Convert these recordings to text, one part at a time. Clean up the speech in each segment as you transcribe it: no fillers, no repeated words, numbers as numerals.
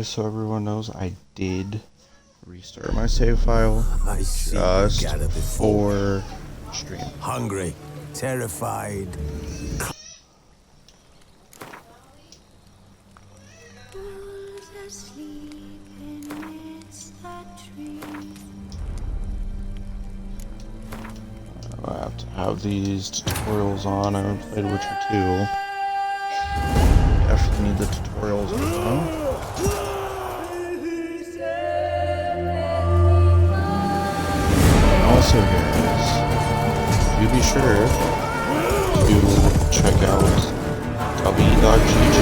so everyone knows, I did restart my save file I see just you gathered before. for stream. Hungry, terrified. I have to have these tutorials on. I haven't played Witcher 2. Definitely need the tutorials on. Also, guys, do be sure to check out w.gg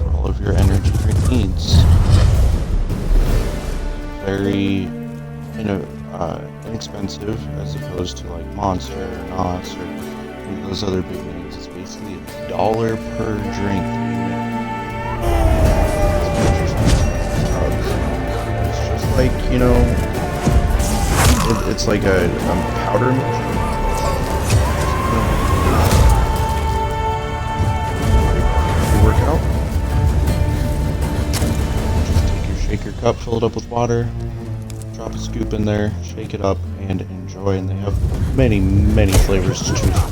for all of your energy drink needs. Very inexpensive as opposed to like Monster or Nos or any of those other big names. It's basically $1 per drink. It's just like, it's like a powder mix. Workout. Just take your shaker cup, fill it up with water, drop a scoop in there, shake it up, and enjoy. And they have many, many flavors to choose from.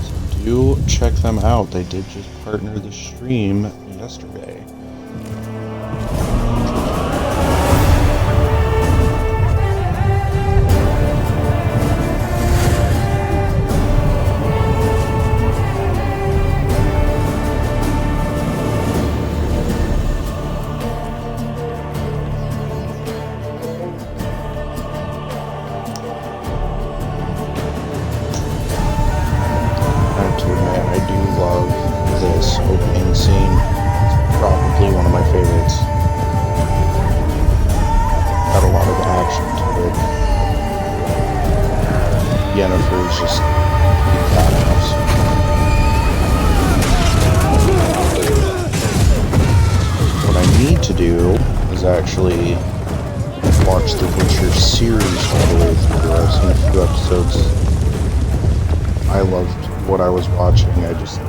So do check them out. They did just partner the stream yesterday. Actually watch the Witcher series all the way through. I've seen a few episodes. I loved what I was watching. I just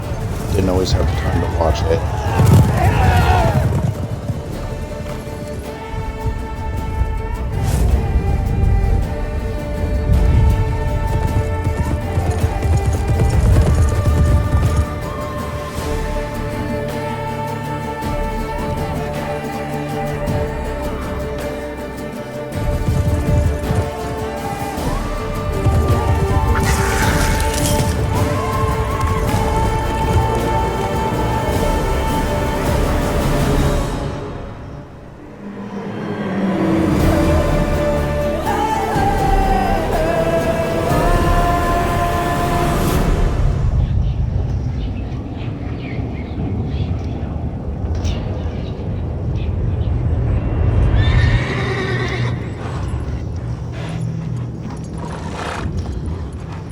didn't always have the time to watch it.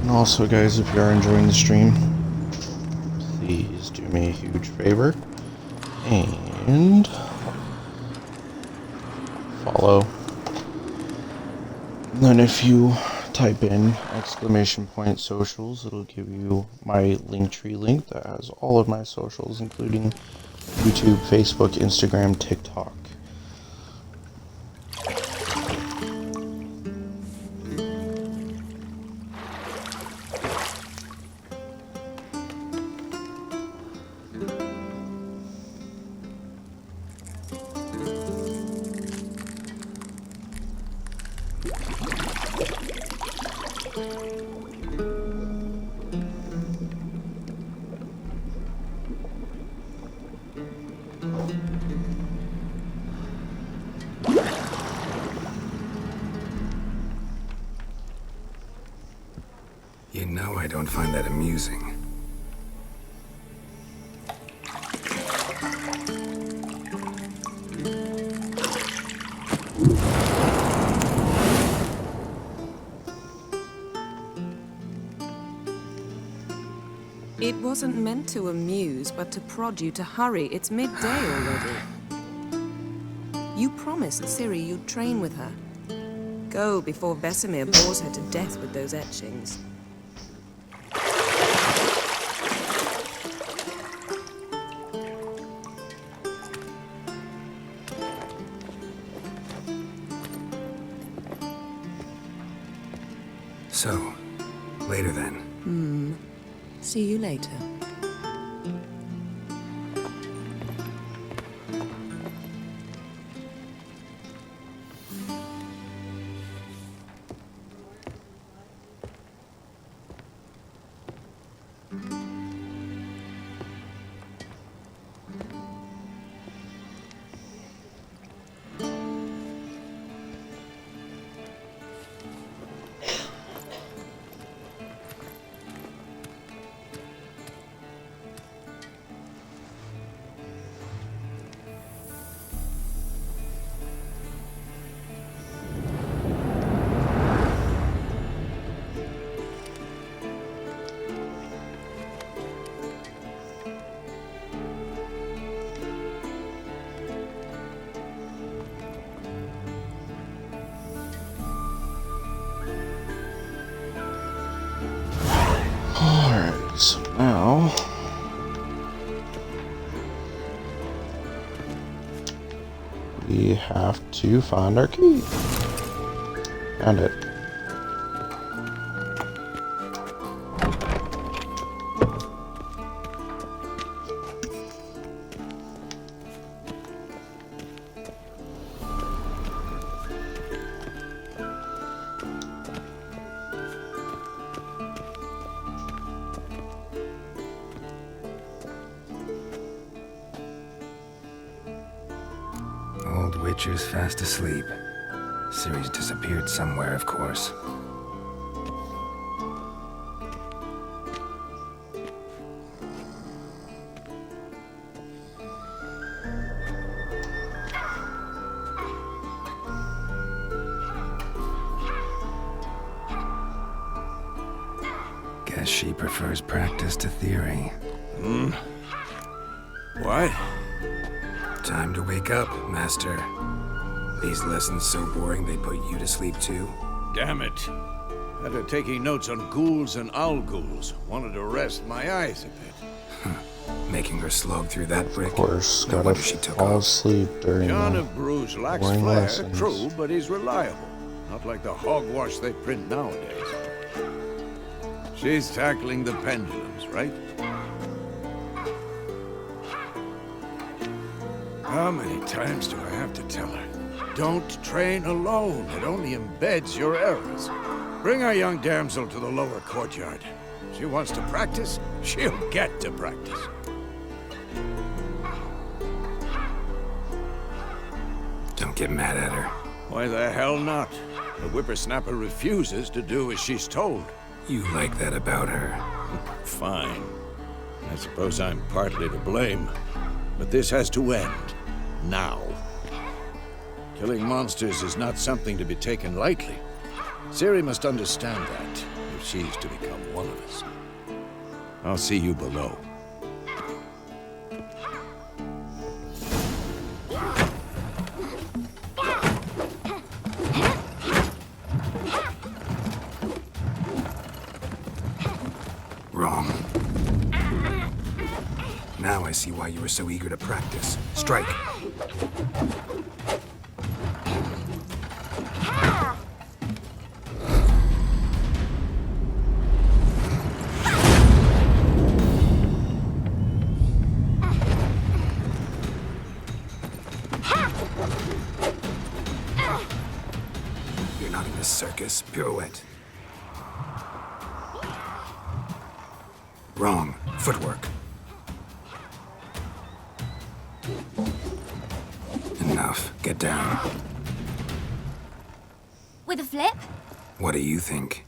Also, guys, if you are enjoying the stream, please do me a huge favor and follow. And then if you type in !socials, it'll give you my Linktree link that has all of my socials, including YouTube, Facebook, Instagram, TikTok. You know I don't find that amusing. It wasn't meant to amuse, but to prod you to hurry. It's midday already. You promised Ciri you'd train with her. Go before Vesemir bores her to death with those etchings. So, later then. See you later. Alright, so now we have to find our key. Found it. Old Witcher's fast asleep. Ciri's disappeared somewhere, of course. Guess she prefers practice to theory. What? Time to wake up, Master. These lessons so boring they put you to sleep too? Damn it. After taking notes on ghouls and owl ghouls, wanted to rest my eyes a bit. Making her slog through that brick? Of course, No gotta wonder she took fall off. asleep during John the of Bruges lacks boring flair, lessons. true, but he's reliable. Not like the hogwash they print nowadays. She's tackling the pendulums, right? How many times do I have to tell her? Don't train alone. It only embeds your errors. Bring our young damsel to the lower courtyard. She wants to practice, she'll get to practice. Don't get mad at her. Why the hell not? The whippersnapper refuses to do as she's told. You like that about her. Fine. I suppose I'm partly to blame. But this has to end. Now. Killing monsters is not something to be taken lightly. Ciri must understand that, if she's to become one of us. I'll see you below. Wrong. Now I see why you were so eager to practice. Strike. You're not in this circus. Pirouette. Wrong. Footwork. Enough. Get down. With a flip? What do you think?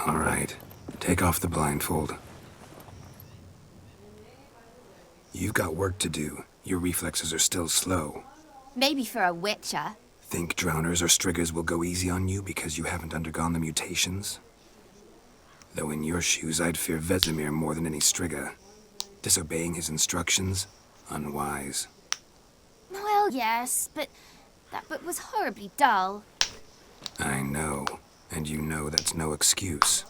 All right. Take off the blindfold. You've got work to do. Your reflexes are still slow. Maybe for a witcher. Think drowners or striggers will go easy on you because you haven't undergone the mutations? Though in your shoes, I'd fear Vesemir more than any strigger. Disobeying his instructions? Unwise. Well, yes, but that book was horribly dull. I know. And you know that's no excuse.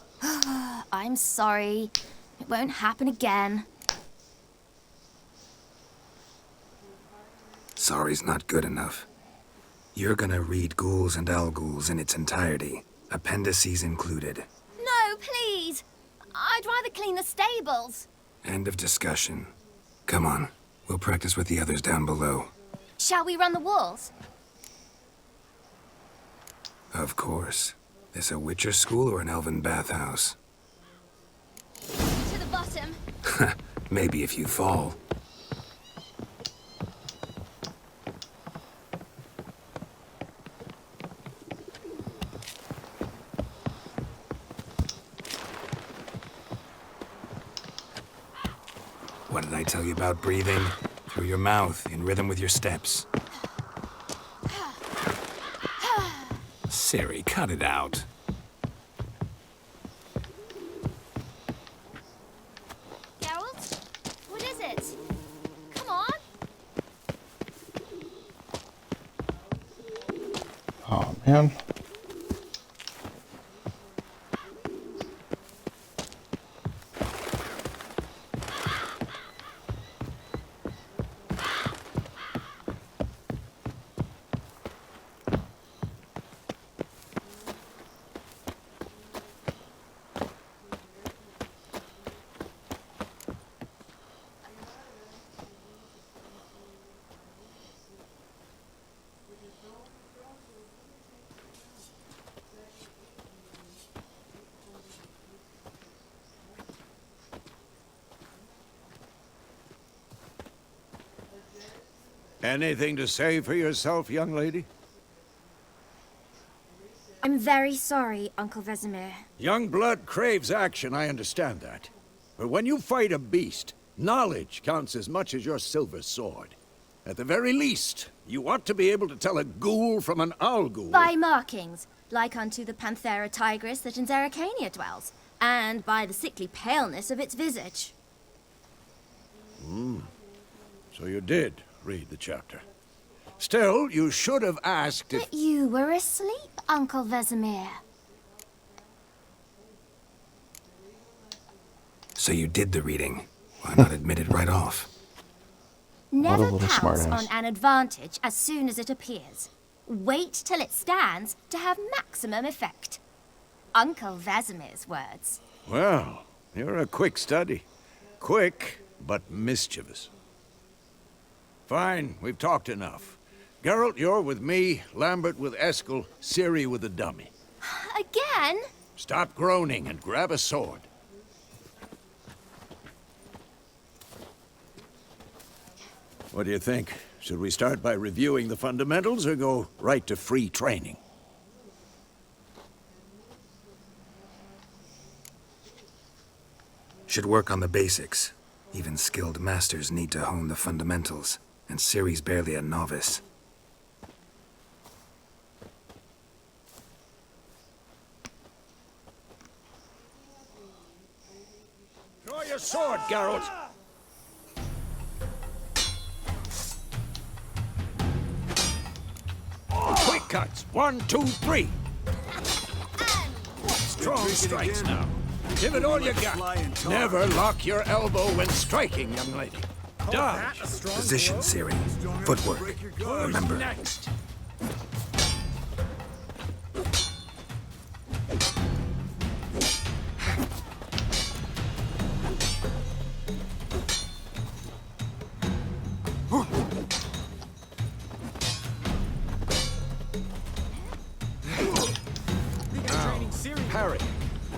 I'm sorry. It won't happen again. Sorry's not good enough. You're gonna read Ghouls and Alghouls in its entirety, appendices included. No, please. I'd rather clean the stables. End of discussion. Come on, we'll practice with the others down below. Shall we run the walls? Of course. This a Witcher school or an elven bathhouse? To the bottom. Maybe if you fall. What did I tell you about breathing? Through your mouth, in rhythm with your steps. Ciri, cut it out. Geralt? What is it? Come on. Oh, man. Anything to say for yourself, young lady? I'm very sorry, Uncle Vesemir. Young blood craves action, I understand that. But when you fight a beast, knowledge counts as much as your silver sword. At the very least, you ought to be able to tell a ghoul from an Alghoul. By markings, like unto the Panthera tigris that in Zerrikania dwells, and by the sickly paleness of its visage. So you did read the chapter. Still, you should have asked if... But you were asleep, Uncle Vesemir. So you did the reading. Why not admit it right off? Never little pounce smartass. on an advantage as soon as it appears. Wait till it stands to have maximum effect. Uncle Vesemir's words. Well, you're a quick study. Quick, but mischievous. Fine, we've talked enough. Geralt, you're with me, Lambert with Eskel, Ciri with the dummy. Again? Stop groaning and grab a sword. What do you think? Should we start by reviewing the fundamentals or go right to free training? Should work on the basics. Even skilled masters need to hone the fundamentals, and Ciri's barely a novice. Draw your sword, Geralt! Quick cuts! 1, 2, 3! Strong strikes now. Give it all you got. Never lock your elbow when striking, young lady. Dodge. Position, Ciri. Footwork. Remember. Next. Harry.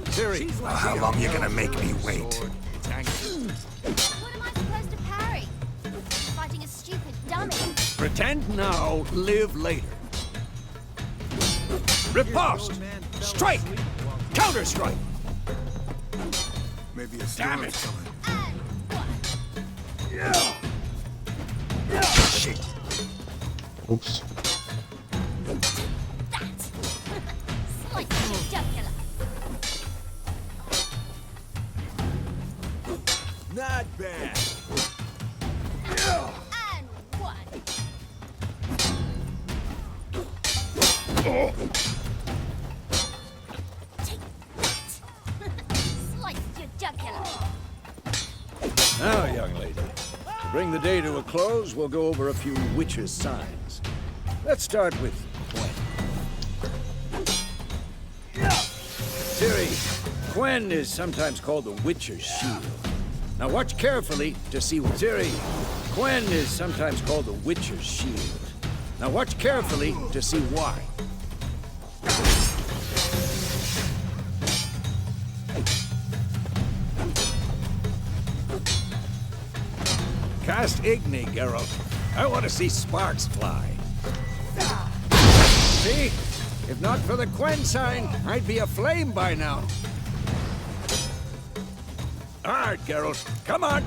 Ciri. Well, how long you gonna make me wait? What am I supposed to parry? Fighting a stupid dummy. Pretend now, live later. Riposte! Strike! Counter-strike! Maybe a Damn storm's it. coming. Shit. Oops. That! Slice your jugular. Not bad. And one. Take that. Slice your jugular. Now, young lady, to bring the day to a close, we'll go over a few witches' signs. Let's start with Ciri, Quen is sometimes called the Witcher's Shield. Now watch carefully to see what... Ciri, Quen is sometimes called the Witcher's Shield. Now watch carefully to see why. Cast Igni, Geralt. I want to see sparks fly. See? If not for the Quen sign, I'd be aflame by now. All right, Geralt. Come on!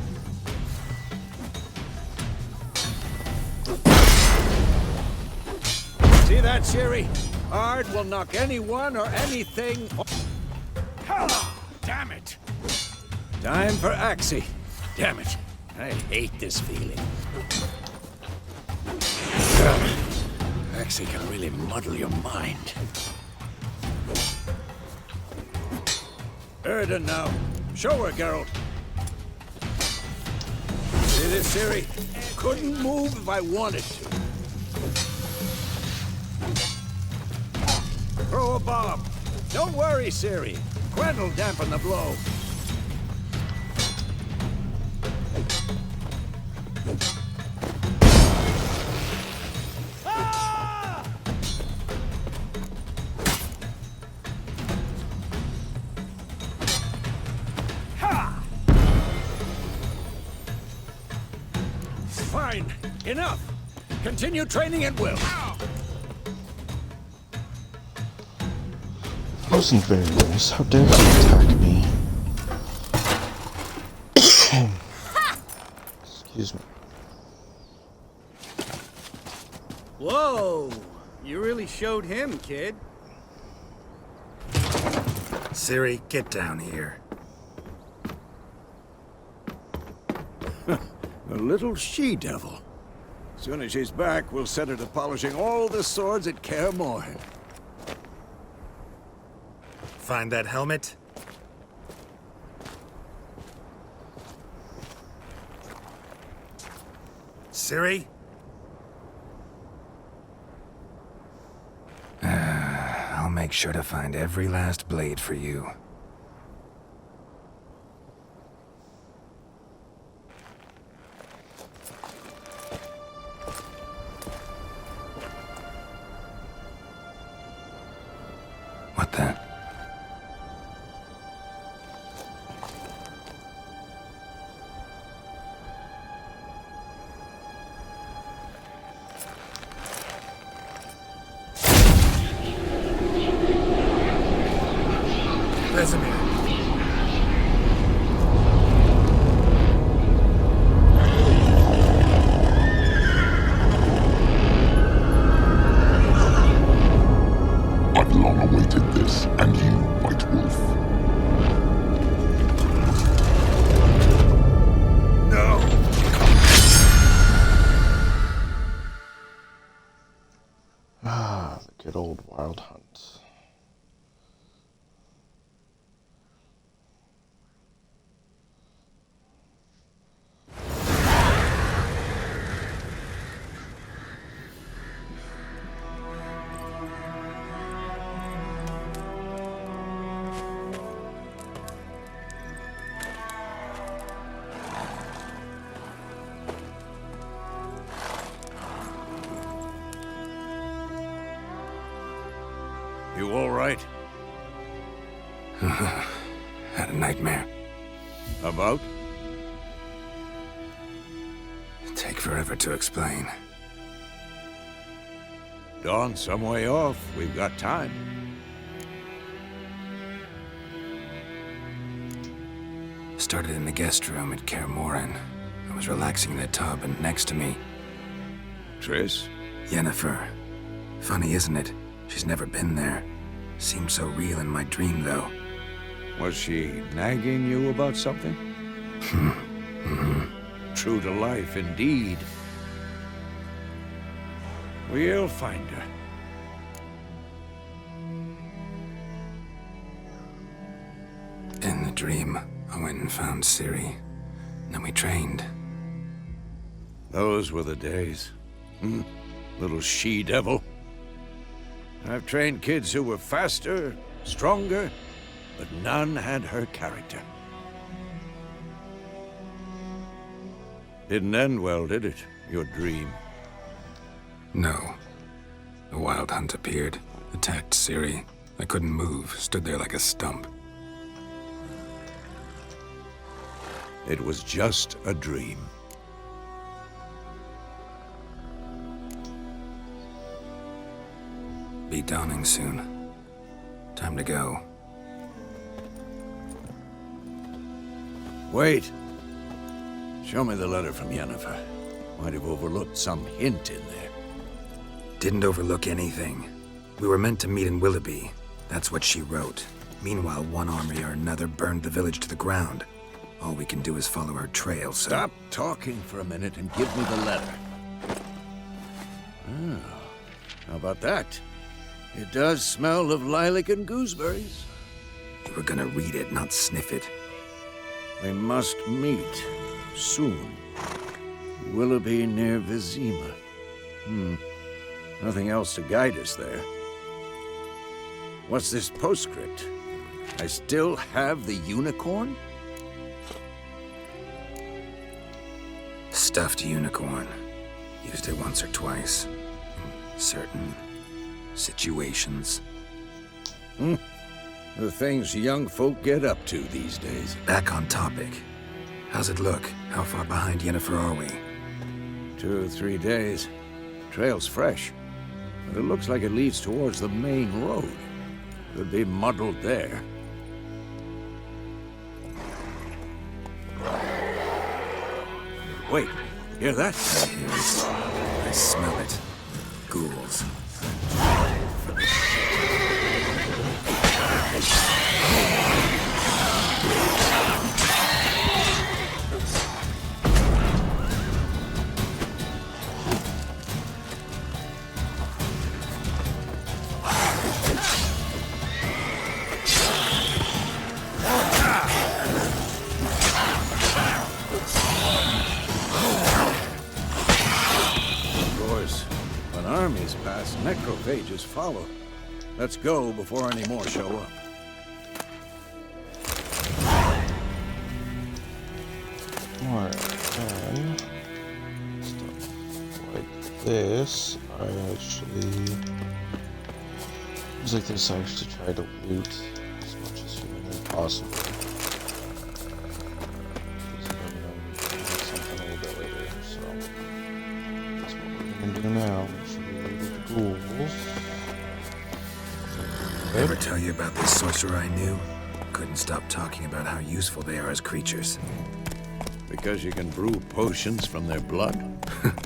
See that, Ciri? Ard will knock anyone or anything... Ah, damn it! Time for Axii. Damn it. I hate this feeling. Axii can really muddle your mind. Erden now. Show her, Geralt. See this, Ciri? Couldn't move if I wanted to. Throw a bomb. Don't worry, Ciri. Quen will dampen the blow. Fine. Enough. Continue training at will. That wasn't very nice. How dare you attack me? Excuse me. Whoa! You really showed him, kid. Ciri, get down here. A little she-devil. Soon as she's back, we'll set her to polishing all the swords at Kaer Morhen. Find that helmet? Ciri? I'll make sure to find every last blade for you. What the? Vesemir. I've long awaited this, and you, White Wolf. No! Ah, the good old Wild Hunt. You all right? Had a nightmare. About? Take forever to explain. Dawn's some way off. We've got time. Started in the guest room at Kaer Morhen. I was relaxing in the tub, and next to me, Triss? Yennefer. Funny, isn't it? She's never been there. Seemed so real in my dream, though. Was she nagging you about something? True to life, indeed. We'll find her. In the dream, I went and found Ciri. Then we trained. Those were the days. Little she-devil. I've trained kids who were faster, stronger, but none had her character. Didn't end well, did it? Your dream? No. The Wild Hunt appeared, attacked Ciri. I couldn't move, stood there like a stump. It was just a dream. Be dawning soon. Time to go. Wait. Show me the letter from Yennefer. Might have overlooked some hint in there. Didn't overlook anything. We were meant to meet in Willoughby. That's what she wrote. Meanwhile, one army or another burned the village to the ground. All we can do is follow her trail, so... Stop talking for a minute and give me the letter. Ah, how about that? It does smell of lilac and gooseberries. You were gonna read it, not sniff it. We must meet. Soon. Willoughby near Vizima. Nothing else to guide us there. What's this postscript? I still have the unicorn? Stuffed unicorn. Used it once or twice. In certain situations. The things young folk get up to these days. Back on topic. How's it look? How far behind Yennefer are we? 2 or 3 days. Trail's fresh, but it looks like it leads towards the main road. Could be muddled there. Wait, hear that? I hear it. I smell it. Ghouls. Armies pass, necrophages follow. Let's go before any more show up. Alright, then stuff like this, I actually things like this I actually try to loot as much as humanly possible. Because you never know, we can do something a little bit later, so that's what we're gonna do now. Make sure we loot the ghouls. Ever tell you about this sorcerer I knew? Couldn't stop talking about how useful they are as creatures. Because you can brew potions from their blood?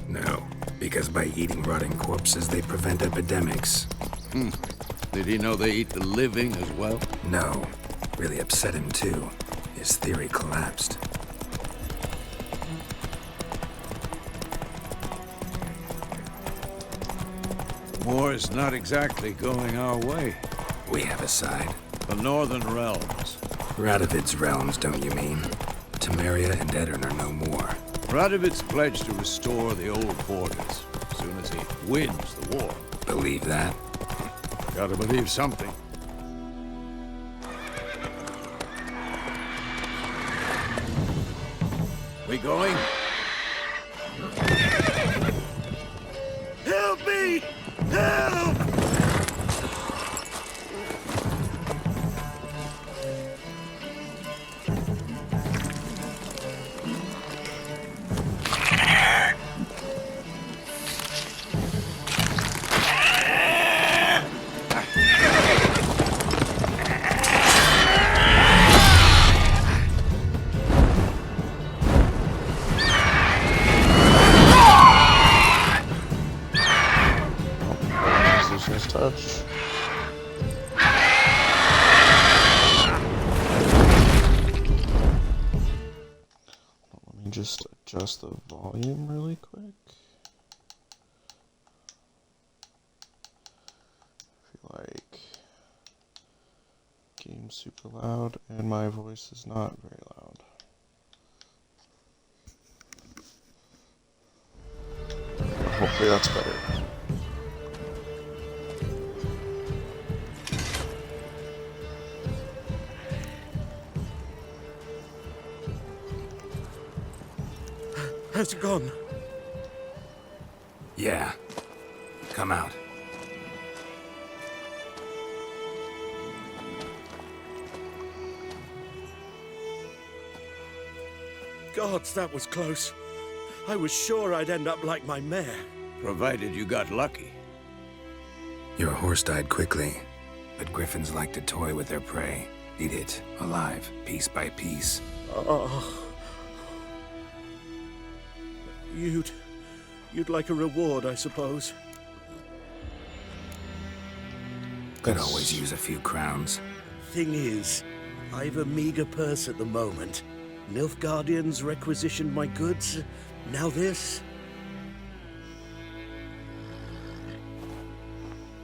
No, because by eating rotting corpses, they prevent epidemics. Did he know they eat the living as well? No, really upset him too. His theory collapsed. War's not exactly going our way. We have a side. The Northern Realms. Radovid's realms, don't you mean? Temeria and Edirn are no more. Radovid's pledged to restore the old borders as soon as he wins the war. Believe that? Gotta believe something. We going? Help me! Help! Touch. Let me just adjust the volume really quick. I feel like game's super loud and my voice is not very loud. Hopefully that's better. Has it gone? Yeah. Come out. Gods, that was close. I was sure I'd end up like my mare. Provided you got lucky. Your horse died quickly, but griffins like to toy with their prey. Eat it, alive, piece by piece. Oh. You'd like a reward, I suppose. Could always use a few crowns. Thing is, I've a meager purse at the moment. Nilfgaardians requisitioned my goods. Now this.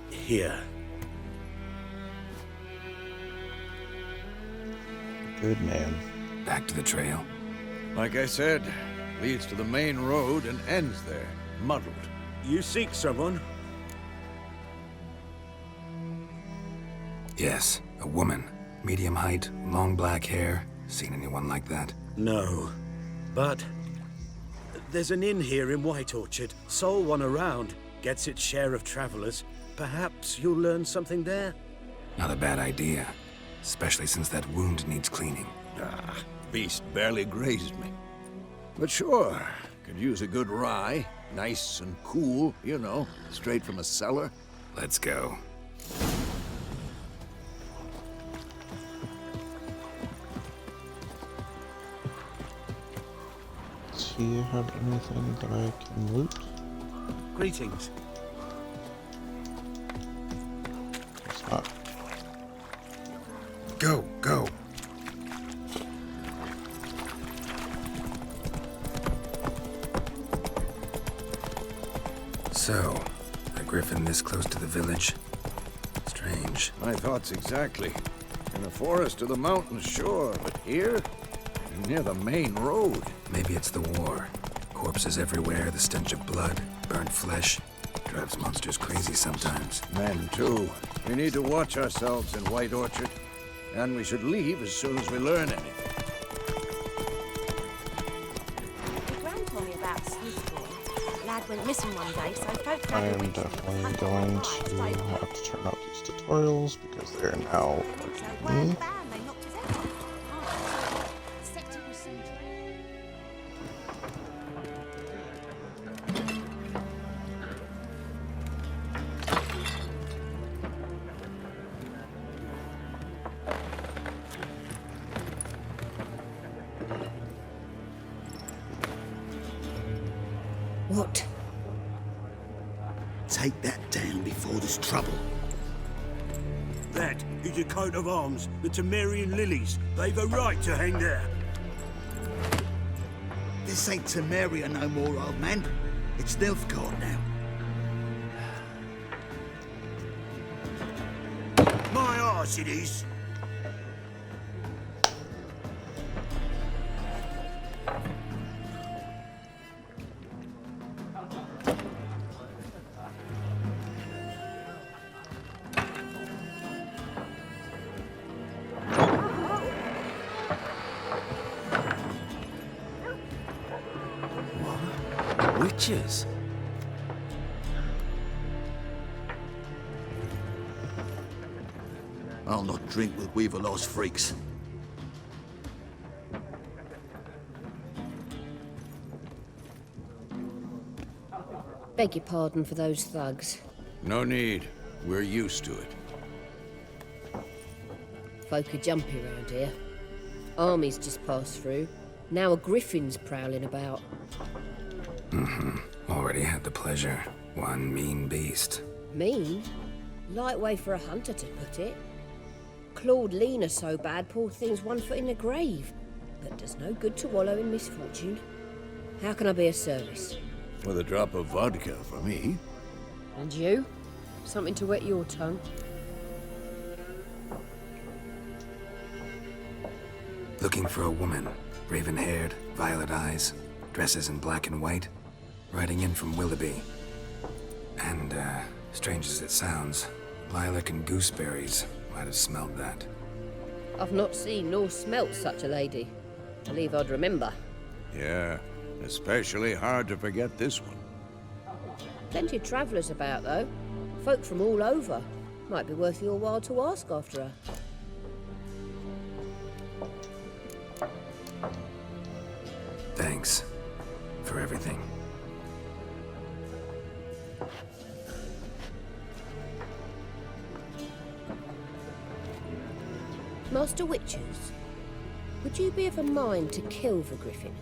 Here. Good man. Back to the trail. Like I said, leads to the main road and ends there, muddled. You seek someone? Yes, a woman. Medium height, long black hair. Seen anyone like that? No. But there's an inn here in White Orchard. Sole one around. Gets its share of travelers. Perhaps you'll learn something there? Not a bad idea. Especially since that wound needs cleaning. Ah, beast barely grazed me. But sure, could use a good rye. Nice and cool, you know, straight from a cellar. Let's go. Do you have anything that I can loot? Greetings. It's not. Go, go. So, a griffin this close to the village? Strange. My thoughts exactly. In the forest or the mountains, sure, but here? Near the main road. Maybe it's the war. Corpses everywhere, the stench of blood, burnt flesh. Drives monsters crazy sometimes. Men, too. We need to watch ourselves in White Orchard. And we should leave as soon as we learn anything. My gran told me about Sleuthboy. Lad went missing one day, so folk I had am definitely going to have to turn off these tutorials because they're now bugging me. Sector procedure. What? Take that down before there's trouble. That is a coat of arms, the Temerian lilies. They've a right to hang there. This ain't Temeria no more, old man. It's Nilfgaard now. My arse it is. Witches? I'll not drink with Weaverlaw's freaks. Beg your pardon for those thugs. No need. We're used to it. Folk are jumpy around here. Armies just passed through. Now a griffin's prowling about. Already had the pleasure. One mean beast. Mean? Light way for a hunter to put it. Clawed Lena so bad, poor thing's 1 foot in the grave. But does no good to wallow in misfortune. How can I be of service? With a drop of vodka for me. And you? Something to wet your tongue? Looking for a woman. Raven-haired, violet eyes, dresses in black and white. Riding in from Willoughby. And, strange as it sounds, lilac and gooseberries might have smelled that. I've not seen nor smelt such a lady. Believe I'd remember. Yeah, Especially hard to forget this one. Plenty of travellers about, though. Folk from all over. Might be worth your while to ask after her. Thanks for everything. Master Witchers, would you be of a mind to kill the griffin?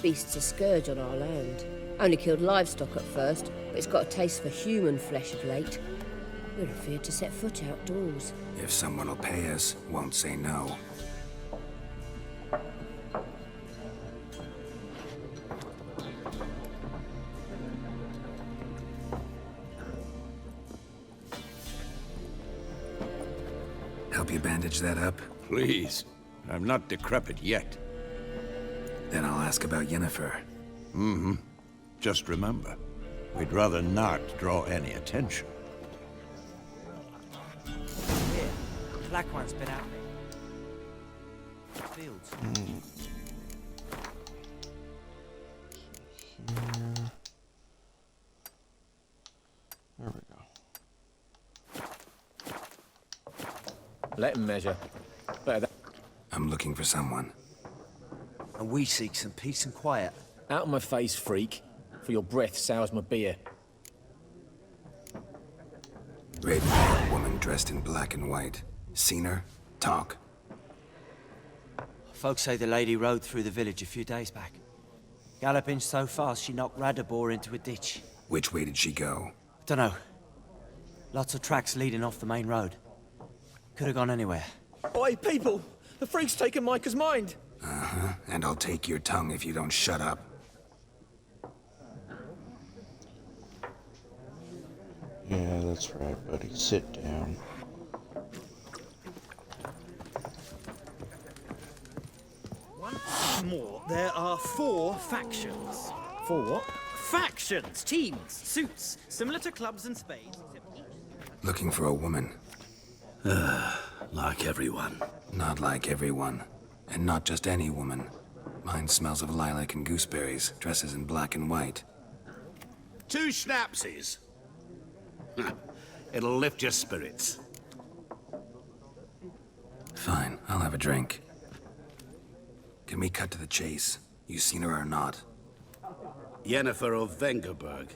Beast's a scourge on our land. Only killed livestock at first, but it's got a taste for human flesh of late. We're afeard to set foot outdoors. If someone will pay us, won't say no. Help you bandage that up? Please. I'm not decrepit yet. Then I'll ask about Yennefer. Mm-hmm. Just remember, we'd rather not draw any attention. Here, the black one's been out. Fields. There we go. Let him measure. Better I'm looking for someone. And we seek some peace and quiet. out of my face, freak. For your breath sours my beer. Raven-haired woman dressed in black and white. Seen her? Talk. Folks say the lady rode through the village a few days back. Galloping so fast she knocked Radabor into a ditch. Which way did she go? Dunno. Lots of tracks leading off the main road. Could have gone anywhere. Oi, people! The freak's taken Micah's mind! Uh-huh. And I'll take your tongue if you don't shut up. Yeah, that's right, buddy. Sit down. Once more, there are 4 factions. 4 what? Factions, teams, suits, similar to clubs and spades. Looking for a woman. Like everyone. Not like everyone. And not just any woman. Mine smells of lilac and gooseberries, dresses in black and white. 2 schnapsies. It'll lift your spirits. Fine, I'll have a drink. Can we cut to the chase? You seen her or not? Yennefer of Vengerberg.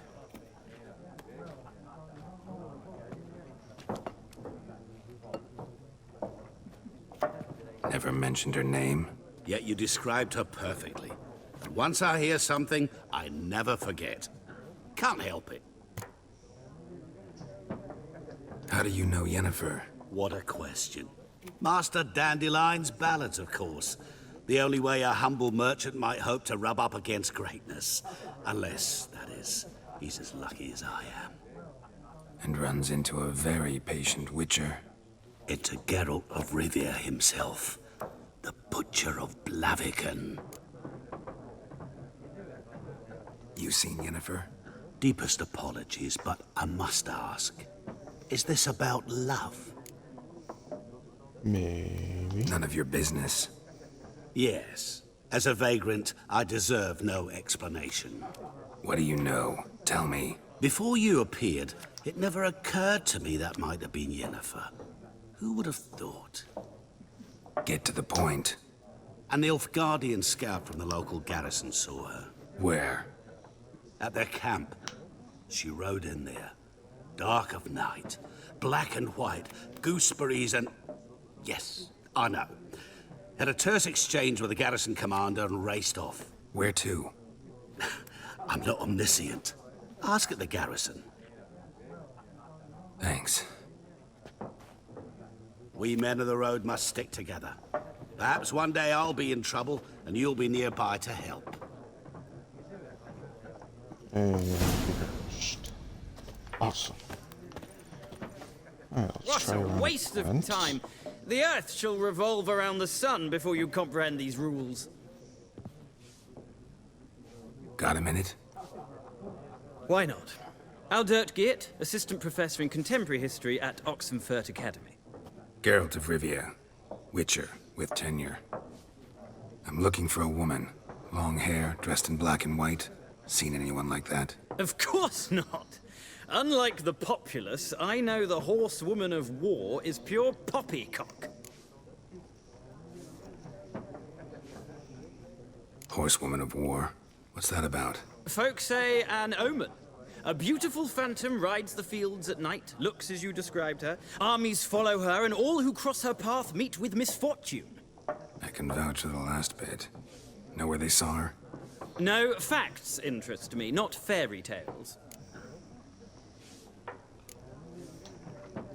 Never mentioned her name. Yet you described her perfectly. And once I hear something, I never forget. Can't help it. How do you know Yennefer? What a question. Master Dandelion's ballads, of course. The only way a humble merchant might hope to rub up against greatness. Unless, that is, he's as lucky as I am. And runs into a very patient witcher. Into Geralt of Rivia himself. The Butcher of Blaviken. You seen Yennefer? Deepest apologies, but I must ask. Is this about love? Maybe. None of your business. Yes. As a vagrant, I deserve no explanation. What do you know? Tell me. Before you appeared, it never occurred to me that might have been Yennefer. Who would have thought? Get to the point. A Nilfgaardian scout from the local garrison saw her. Where? At their camp. She rode in there. Dark of night. Black and white. Gooseberries and... Yes, I know. Had a terse exchange with the garrison commander and raced off. Where to? I'm not omniscient. Ask at the garrison. Thanks. We men of the road must stick together. Perhaps one day I'll be in trouble, and you'll be nearby to help. And finished. Awesome. Alright, let's What try a around waste of front. time! The Earth shall revolve around the sun before you comprehend these rules. Got a minute? Why not? Aldert Geert, Assistant Professor in Contemporary History at Oxenfurt Academy. Geralt of Rivia. Witcher, with tenure. I'm looking for a woman. Long hair, dressed in black and white. Seen anyone like that? Of course not. Unlike the populace, I know the horsewoman of war is pure poppycock. Horsewoman of war? What's that about? Folk say an omen. A beautiful phantom rides the fields at night, looks as you described her. Armies follow her, and all who cross her path meet with misfortune. I can vouch for the last bit. Know where they saw her? No, facts interest me, not fairy tales.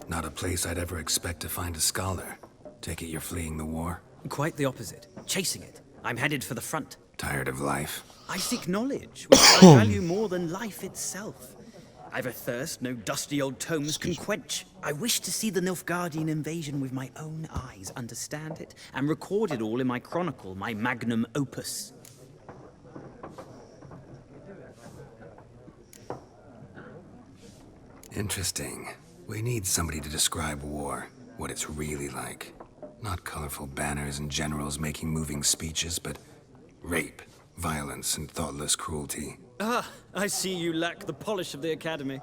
Not a place I'd ever expect to find a scholar. Take it you're fleeing the war? Quite the opposite. Chasing it. I'm headed for the front. Tired of life? I seek knowledge, which I value more than life itself. I've a thirst no dusty old tomes can quench. I wish to see the Nilfgaardian invasion with my own eyes, understand it, and record it all in my chronicle, my magnum opus. Interesting. We need somebody to describe war, what it's really like. Not colorful banners and generals making moving speeches, but rape, violence, and thoughtless cruelty. Ah, I see you lack the polish of the Academy.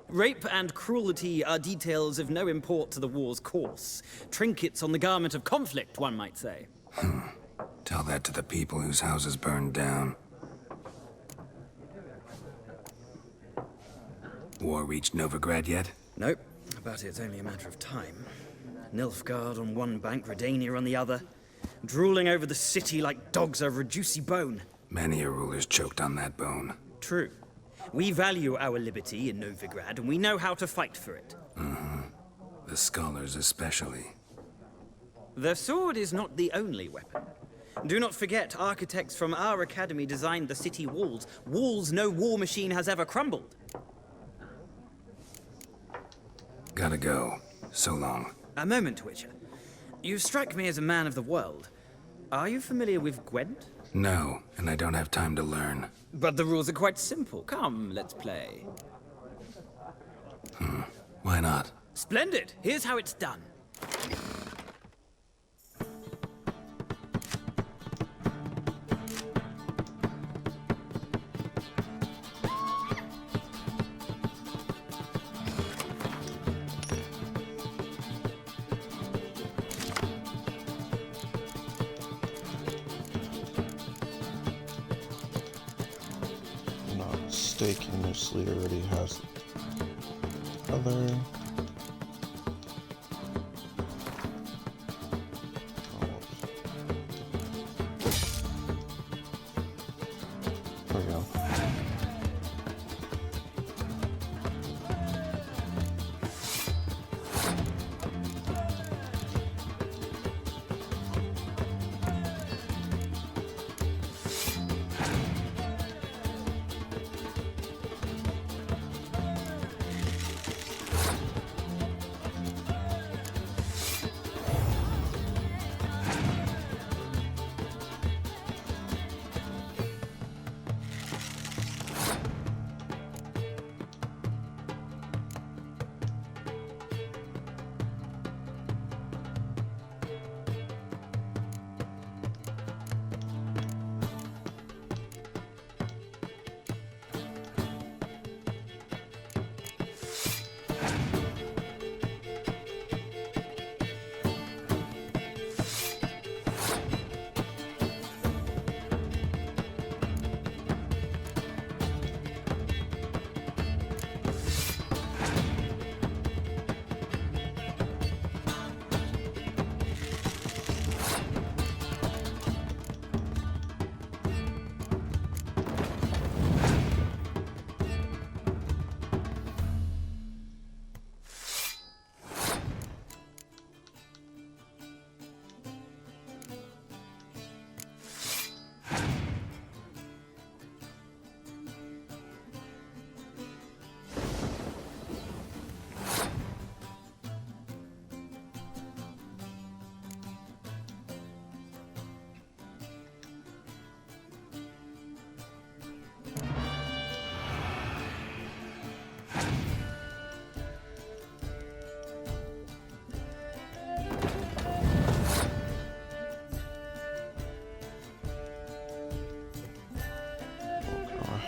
Rape and cruelty are details of no import to the war's course. Trinkets on the garment of conflict, one might say. Tell that to the people whose houses burned down. War reached Novigrad yet? Nope, but it's only a matter of time. Nilfgaard on one bank, Redania on the other, drooling over the city like dogs over a juicy bone. Many a ruler's choked on that bone. True. We value our liberty in Novigrad, and we know how to fight for it. The scholars especially. The sword is not the only weapon. Do not forget, architects from our academy designed the city walls. Walls no war machine has ever crumbled. Gotta go. So long. A moment, Witcher. You strike me as a man of the world. Are you familiar with Gwent? No, and I don't have time to learn. But the rules are quite simple. Come, let's play. Why not? Splendid. Here's how it's done. Mistaken, mostly already has other. There we go.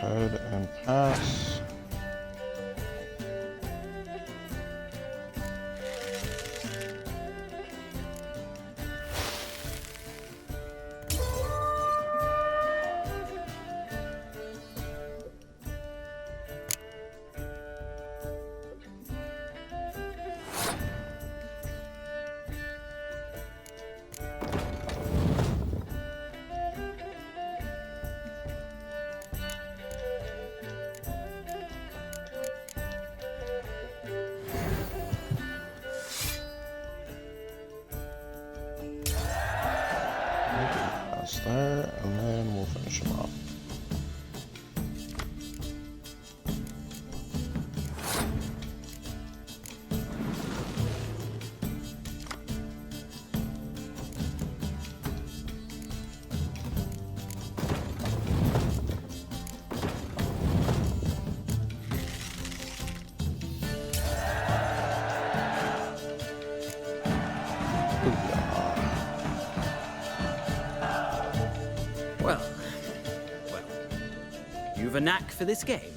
ahead and pass. There, and then we'll finish him off. You've a knack for this game.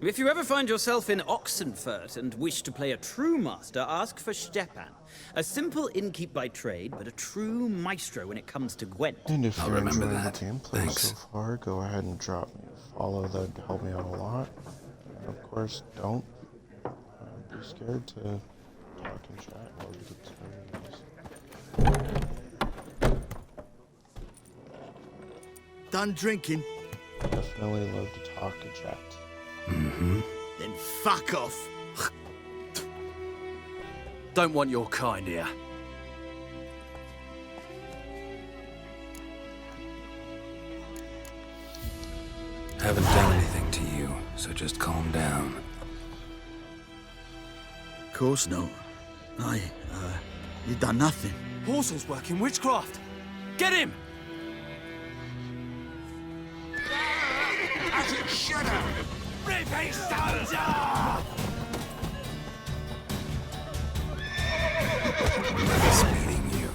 If you ever find yourself in Oxenfurt and wish to play a true master, ask for Stepan. A simple innkeep by trade, but a true maestro when it comes to Gwent. And if you're enjoying the gameplay so far, go ahead and drop me a follow. That'd help me out a lot. And of course, don't be scared to talk in chat while you get started. Done drinking? Definitely love to talk in chat. Then fuck off. Don't want your kind here. Haven't done anything to you, so just calm down. Of course not. You done nothing. Horsel's working witchcraft. Get him! As it should have! Rip his stones off! Never meeting you.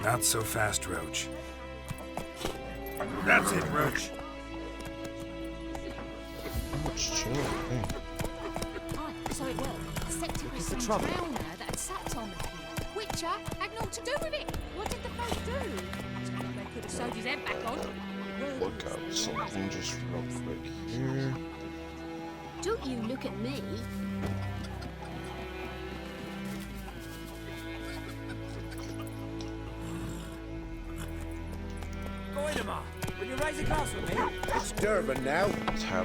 Not so fast, Roach. That's it, Roach. Chill, hey. So it was. Except it was some drowner that had sat on the key. Witcher had naught to do with it. What did the folk do? They could have sewed his head back on. Look up something just real quick here. Don't you look at me. Will you raise a glass with me? It's Durban now.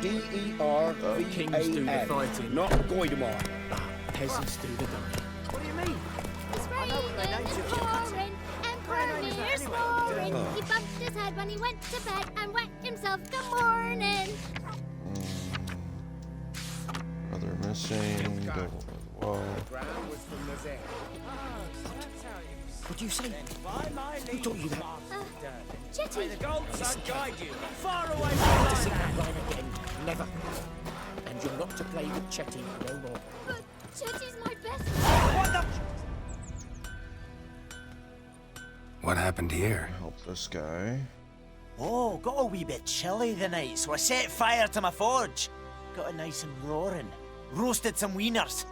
D-E-R-V-A-N. Kings do the fighting. Not Goidamar. Peasants do the dying. What do you mean? It's raining and pouring and Permir's snoring. He bumped his head when he went to bed and wet himself good morning. Brother missing. Devil as well. What do you say? Who taught you that? Jetty. Listen, guide you far away Never to sing that line again. Never. And you're not to play with Chetty no more. But Jetty's my best What the? What happened here? Help this guy. Oh, got a wee bit chilly the night, so I set fire to my forge. Got it nice and roaring. Roasted some wieners.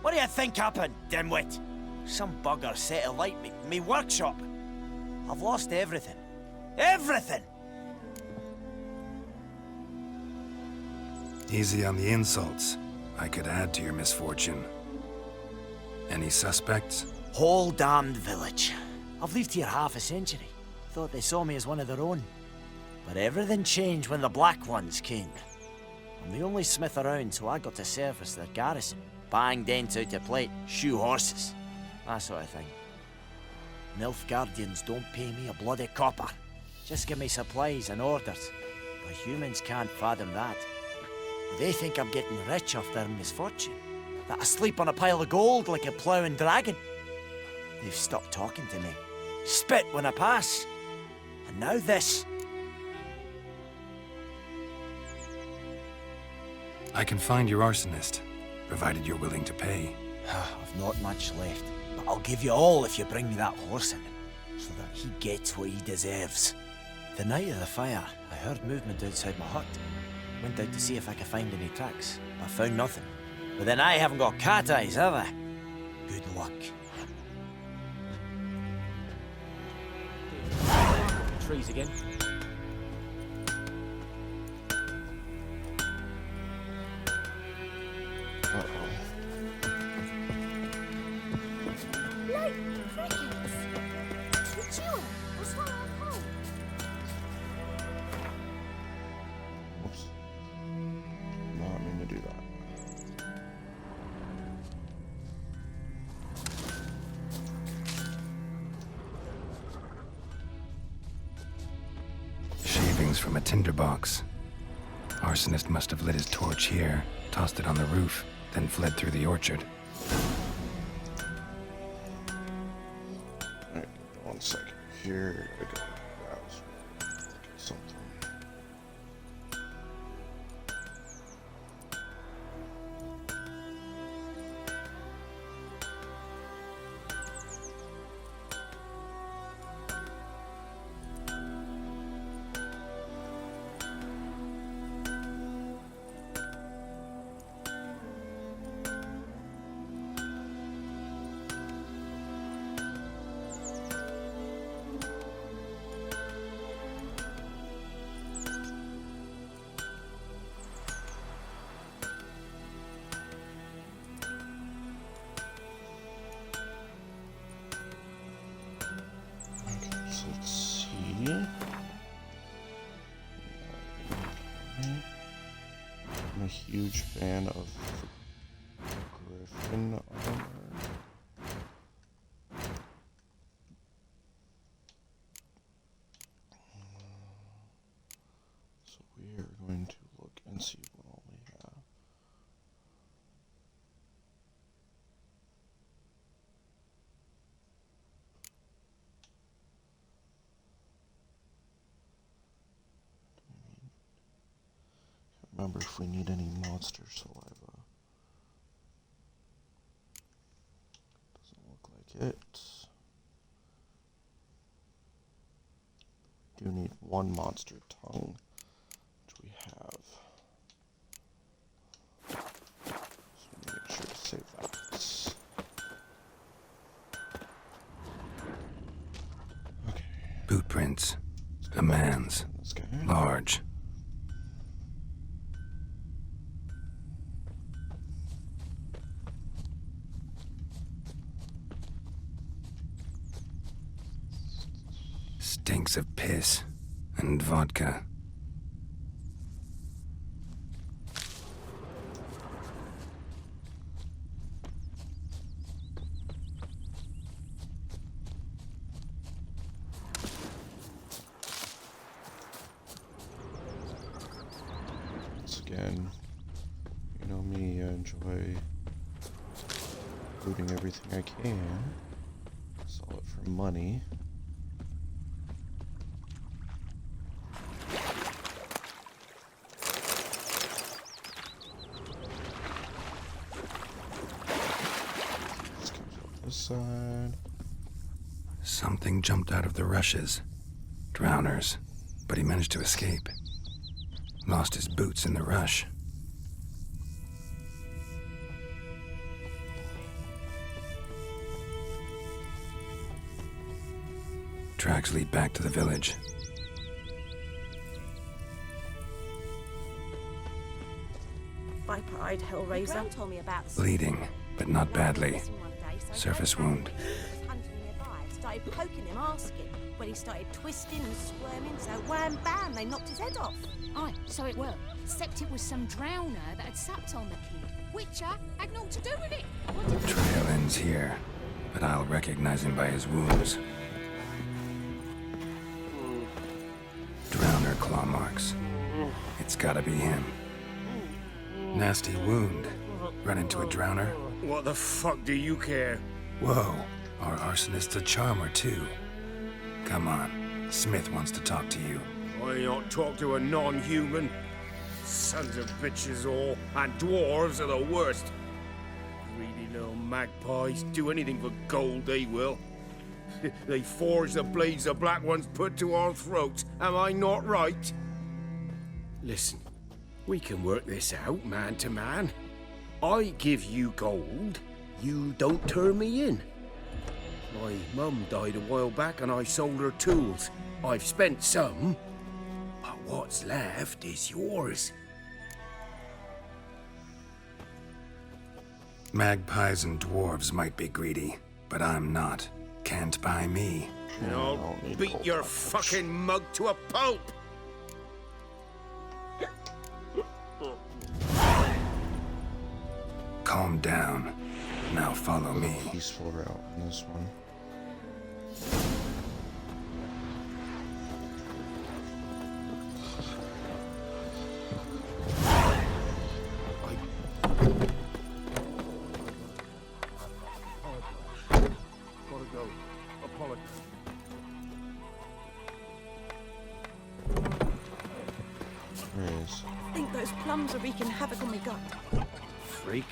What do you think happened, dimwit? Some bugger set alight me workshop. I've lost everything. Everything! Easy on the insults. I could add to your misfortune. Any suspects? Whole damned village. I've lived here half a century. Thought they saw me as one of their own. But everything changed when the Black Ones came. I'm the only smith around, so I got to service their garrison. Bang dents out of plate, shoe horses. That sort of thing. Nilfgaardians don't pay me a bloody copper. Just give me supplies and orders. But humans can't fathom that. They think I'm getting rich off their misfortune. That I sleep on a pile of gold like a ploughing dragon. They've stopped talking to me. Spit when I pass. And now this. I can find your arsonist, provided you're willing to pay. I've not much left, but I'll give you all if you bring me that horse in, so that he gets what he deserves. The night of the fire, I heard movement outside my hut. Went out to see if I could find any tracks. I found nothing. But then I haven't got cat eyes, have I? Good luck. Trees again. Like crickets. The chewer was swallowed whole. Oops. Not mean to do that. Shavings from a tinderbox. Arsonist must have lit his torch here, tossed it on the roof, then fled through the orchard. Alright, 1 second. Here, I gotta browse. Get something. So let's see. I'm a huge fan of Griffin armor. So we are going to look and see what all we have. Remember if we need any monster saliva. Doesn't look like it. We do need one monster tongue, which we have. So make sure to save that. Okay. Boot prints. A man's. This guy. Large. Stinks of piss and vodka. Once again, you know me, I enjoy looting everything I can. Sell it for money. This side. Something jumped out of the rushes. Drowners. But he managed to escape. Lost his boots in the rush. Tracks lead back to the village. Viper-eyed Hellraiser told me about the Bleeding, but not badly. Surface wound. started poking him, asking. When he started twisting and squirming, so wham bam, they knocked his head off. Aye, so it were. Except it was some drowner that had sapped on the kid. Witcher had naught to do with it. What did Trail ends here, but I'll recognize him by his wounds. Drowner claw marks. It's gotta be him. Nasty wound. Run into a drowner? What the fuck do you care? Whoa, our arsonist's a charmer too. Come on, Smith wants to talk to you. I don't talk to a non-human. Sons of bitches all, and dwarves are the worst. Greedy little magpies. Do anything for gold, they will. They forge the blades the Black Ones put to our throats. Am I not right? Listen, we can work this out, man to man. I give you gold, you don't turn me in. My mum died a while back and I sold her tools. I've spent some, but what's left is yours. Magpies and dwarves might be greedy, but I'm not. Can't buy me. And I'll beat your fucking mug to a pulp! Calm down. Now follow me. Peaceful route in this one. Gotta go. Apologies. There he is. I think those plums are wreaking havoc on my gut. Freak.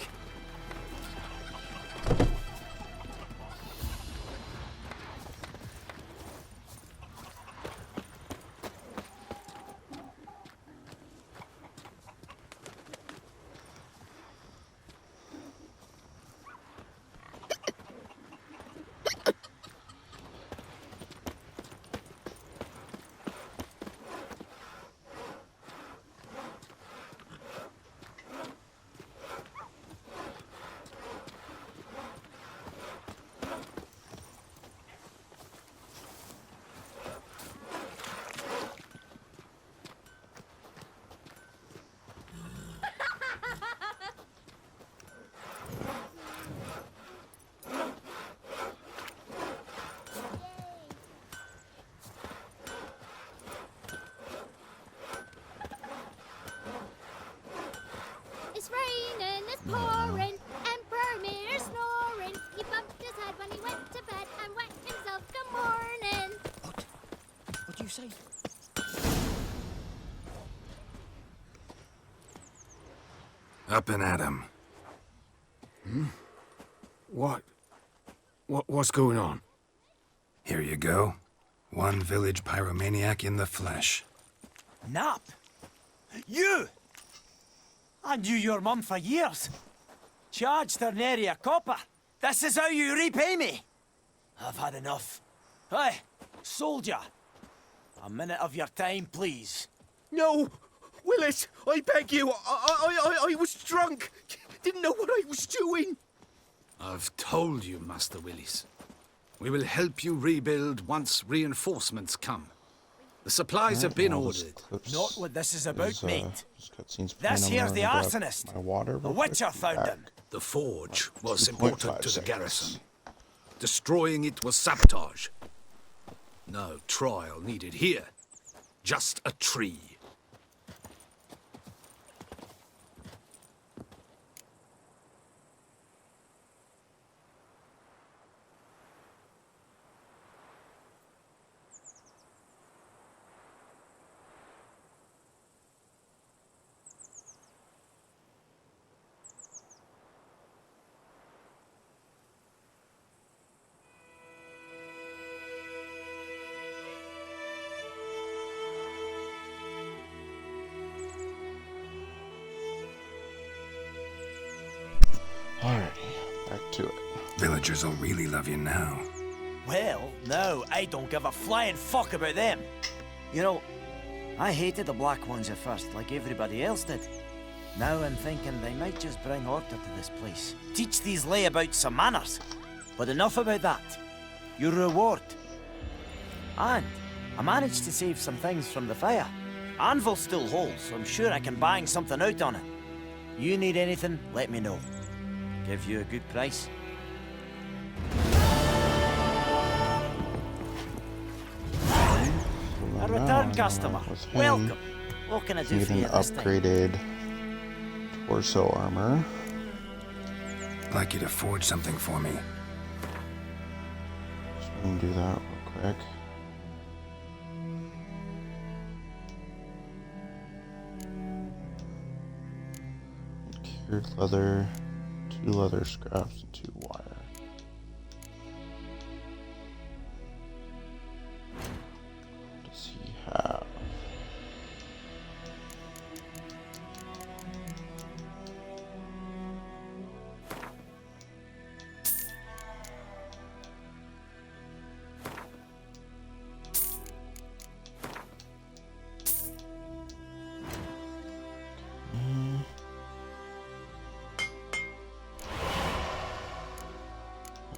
It's raining, it's pouring, and Bermir's snoring. He bumped his head when he went to bed and wet himself good morning. What do you say? Up and at 'em. What's going on? Here you go. One village pyromaniac in the flesh. Nap? You! I knew your mum for years. Charged her nary a copper. This is how you repay me. I've had enough. Hey, soldier. A minute of your time, please. No! Willis, I beg you. I was drunk. Didn't know what I was doing. I've told you, Master Willis. We will help you rebuild once reinforcements come. The supplies have been ordered. Not what this is about, mate. Cutscenes This playing. I'm here's the gonna grab arsonist. my water The real Witcher quick. found Back. him. The forge was 2.5 important to the seconds. garrison. Destroying it was sabotage. No trial needed here. Just a tree. Alrighty, back to it. Villagers will really love you now. Well, no, I don't give a flying fuck about them. You know, I hated the Black Ones at first, like everybody else did. Now I'm thinking they might just bring order to this place. Teach these layabouts some manners. But enough about that. Your reward. And I managed to save some things from the fire. Anvil still holds, so I'm sure I can bang something out on it. You need anything, let me know. Give you a good price. A return customer. Welcome. What can I do for Need you an this time? upgraded torso armor. I'd like you to forge something for me. Just gonna do that real quick. Cured leather, 2 leather scraps and 2 wire. What does he have?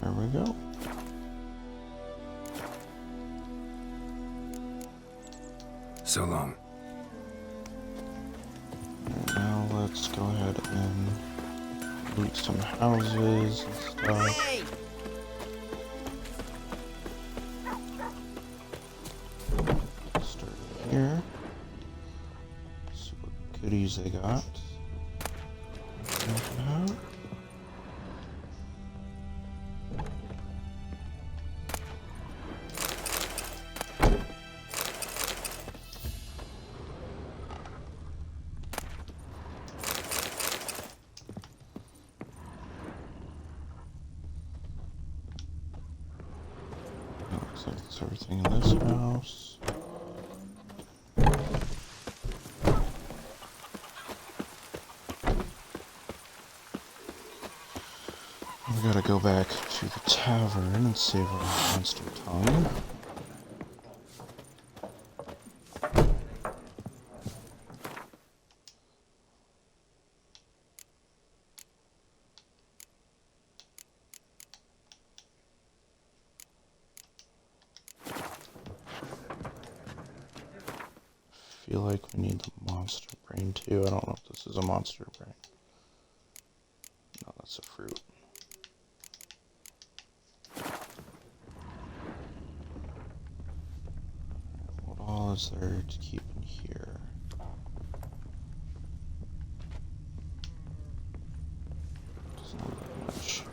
There we go. So long. And now let's go ahead and loot some houses and stuff. Start here. See what goodies they got. Check it out. Looks like that's everything in this house. We gotta go back to the tavern and save our monster tongue. Feel like we need the monster brain too. I don't know if this is a monster brain. No, that's a fruit. What all is there to keep in here? Doesn't look like much.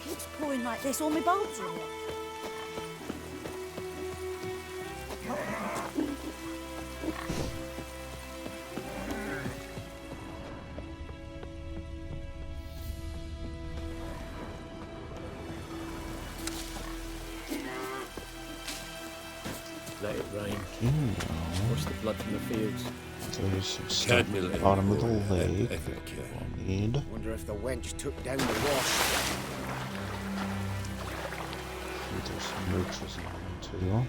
Keeps pouring like this, all my bulbs are in it. Let it rain. Wash the blood from the fields. There's some stuff at the bottom of the lake that we'll need. Wonder if the wench took down the wash. There's some roaches in there too.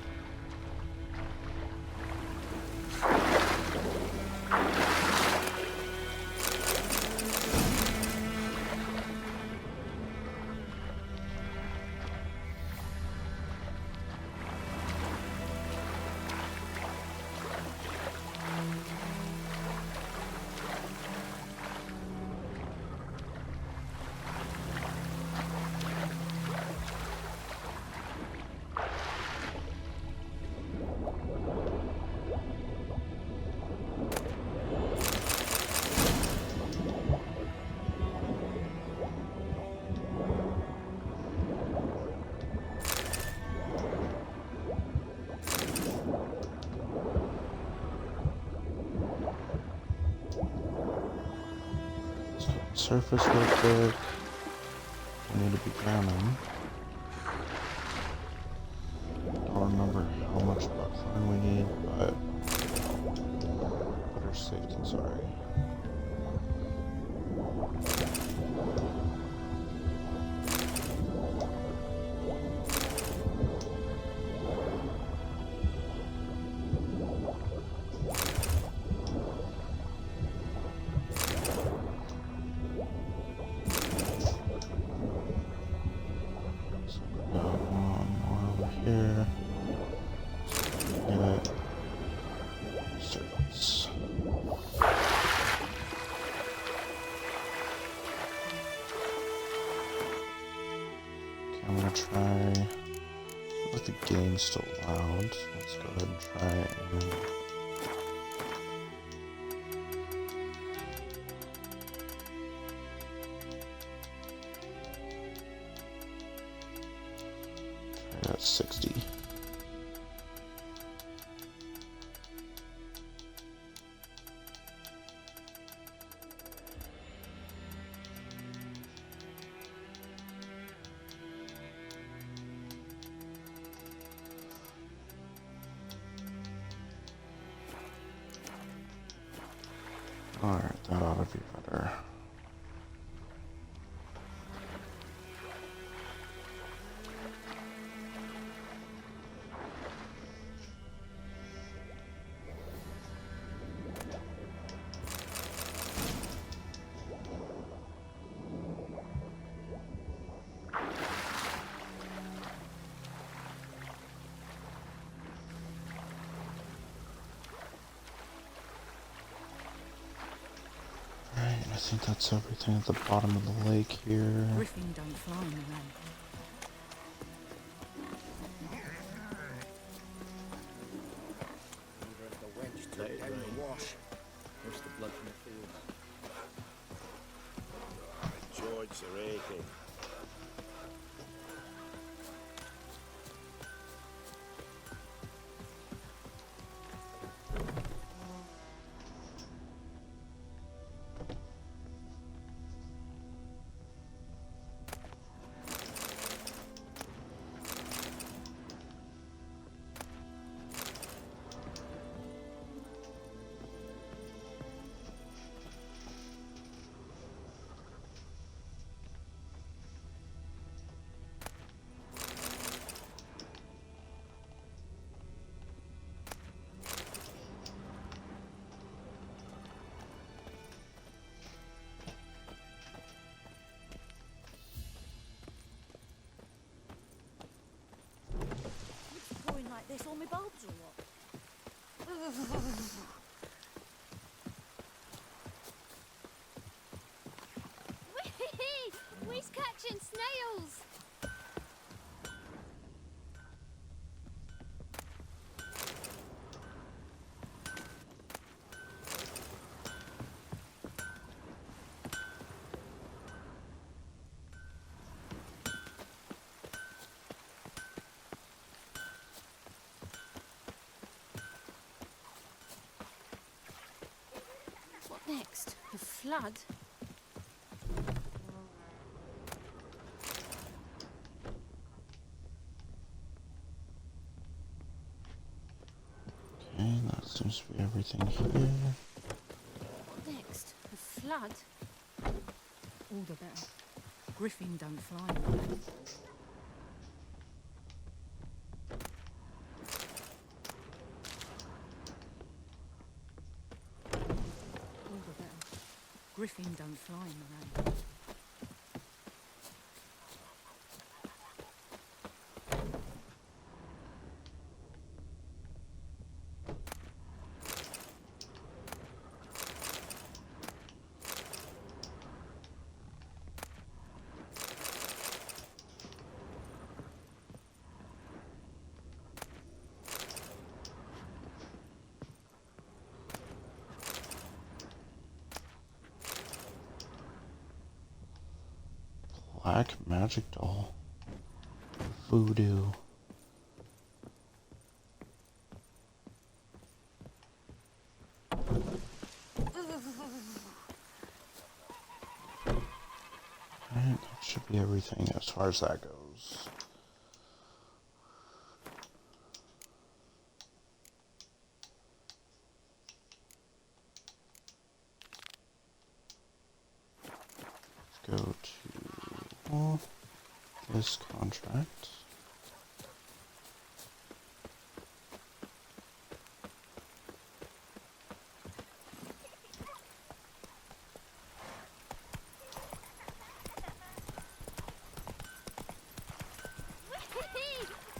Surface real quick. I need to be drowning. Don't remember how much buckthorn we need, but better safe than sorry. Here. Get it. Servants. Okay, I'm gonna try. With the game still loud, let's go ahead and try and. 60. Alright, that ought to be better. I think that's everything at the bottom of the lake here. Griffin don't fly in the rain. The wench took down the wash. Where's the blood from the fields? George Serrate. Pouring like this, all my bulbs or what? We's catching snails. What next? The flood? Okay, that seems to be everything here. What next? The flood? All the better. Griffin don't fly in the rain. All the better. Griffin don't fly in the rain. Black magic doll. Voodoo. Alright, that should be everything as far as that goes. Let's go to this contract.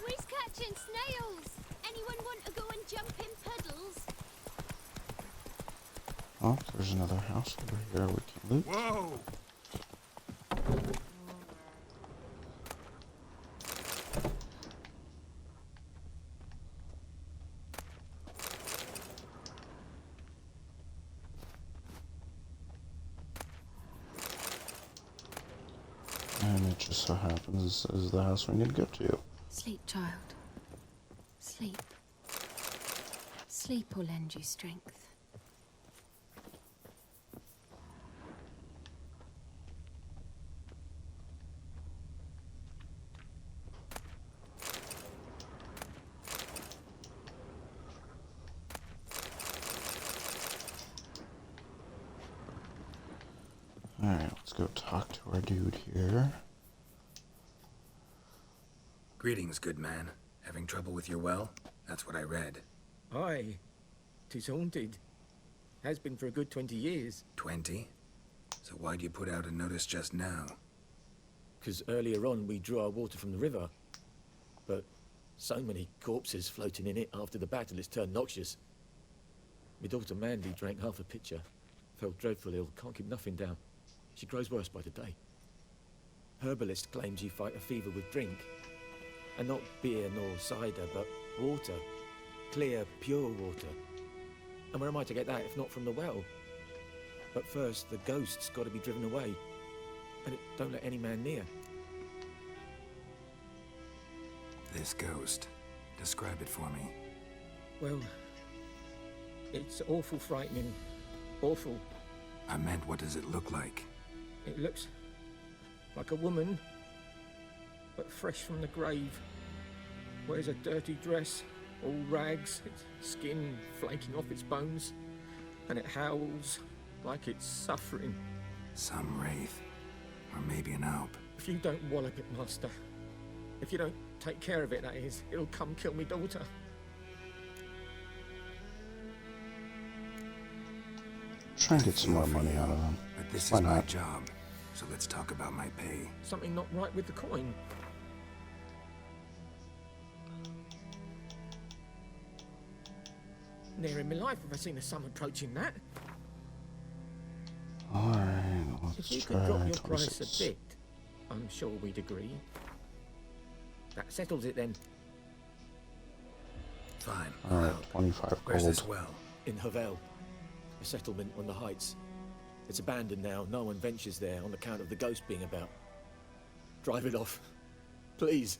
We's catching snails. Anyone want to go and jump in puddles? Oh, there's another house over here we can loot. Whoa! And it just so happens this is the house we need to go to. Sleep, child. Sleep. Sleep will lend you strength. Alright, let's go talk to our dude here. Greetings, good man. Having trouble with your well? That's what I read. Aye. 'Tis haunted. Has been for a good 20 years. 20? So why'd you put out a notice just now? 'Cause earlier on we drew our water from the river. But so many corpses floating in it after the battle it's turned noxious. My daughter Mandy drank half a pitcher. Fell dreadful ill, can't keep nothing down. She grows worse by the day. Herbalist claims you fight a fever with drink. And not beer nor cider, but water. Clear, pure water. And where am I to get that if not from the well? But first, the ghost's got to be driven away. And it don't let any man near. This ghost. Describe it for me. Well, it's awful frightening. Awful. I meant, what does it look like? It looks like a woman, but fresh from the grave. Wears a dirty dress, all rags, its skin flaking off its bones, and it howls like it's suffering. Some wraith. Or maybe an alp. If you don't wallop it, Master, if you don't take care of it, that is, it'll come kill me daughter. Try and get some more money out of him. But this Why is my not? job, so let's talk about my pay. Something not right with the coin. Never in my life have I seen a sum approaching that. Alright, If let's you try could drop your 26. price a bit, I'm sure we'd agree. That settles it then. Fine. Alright, 25 Where's gold. this well? In Havel, a settlement on the heights. It's abandoned now. No one ventures there on account of the ghost being about. Drive it off. Please.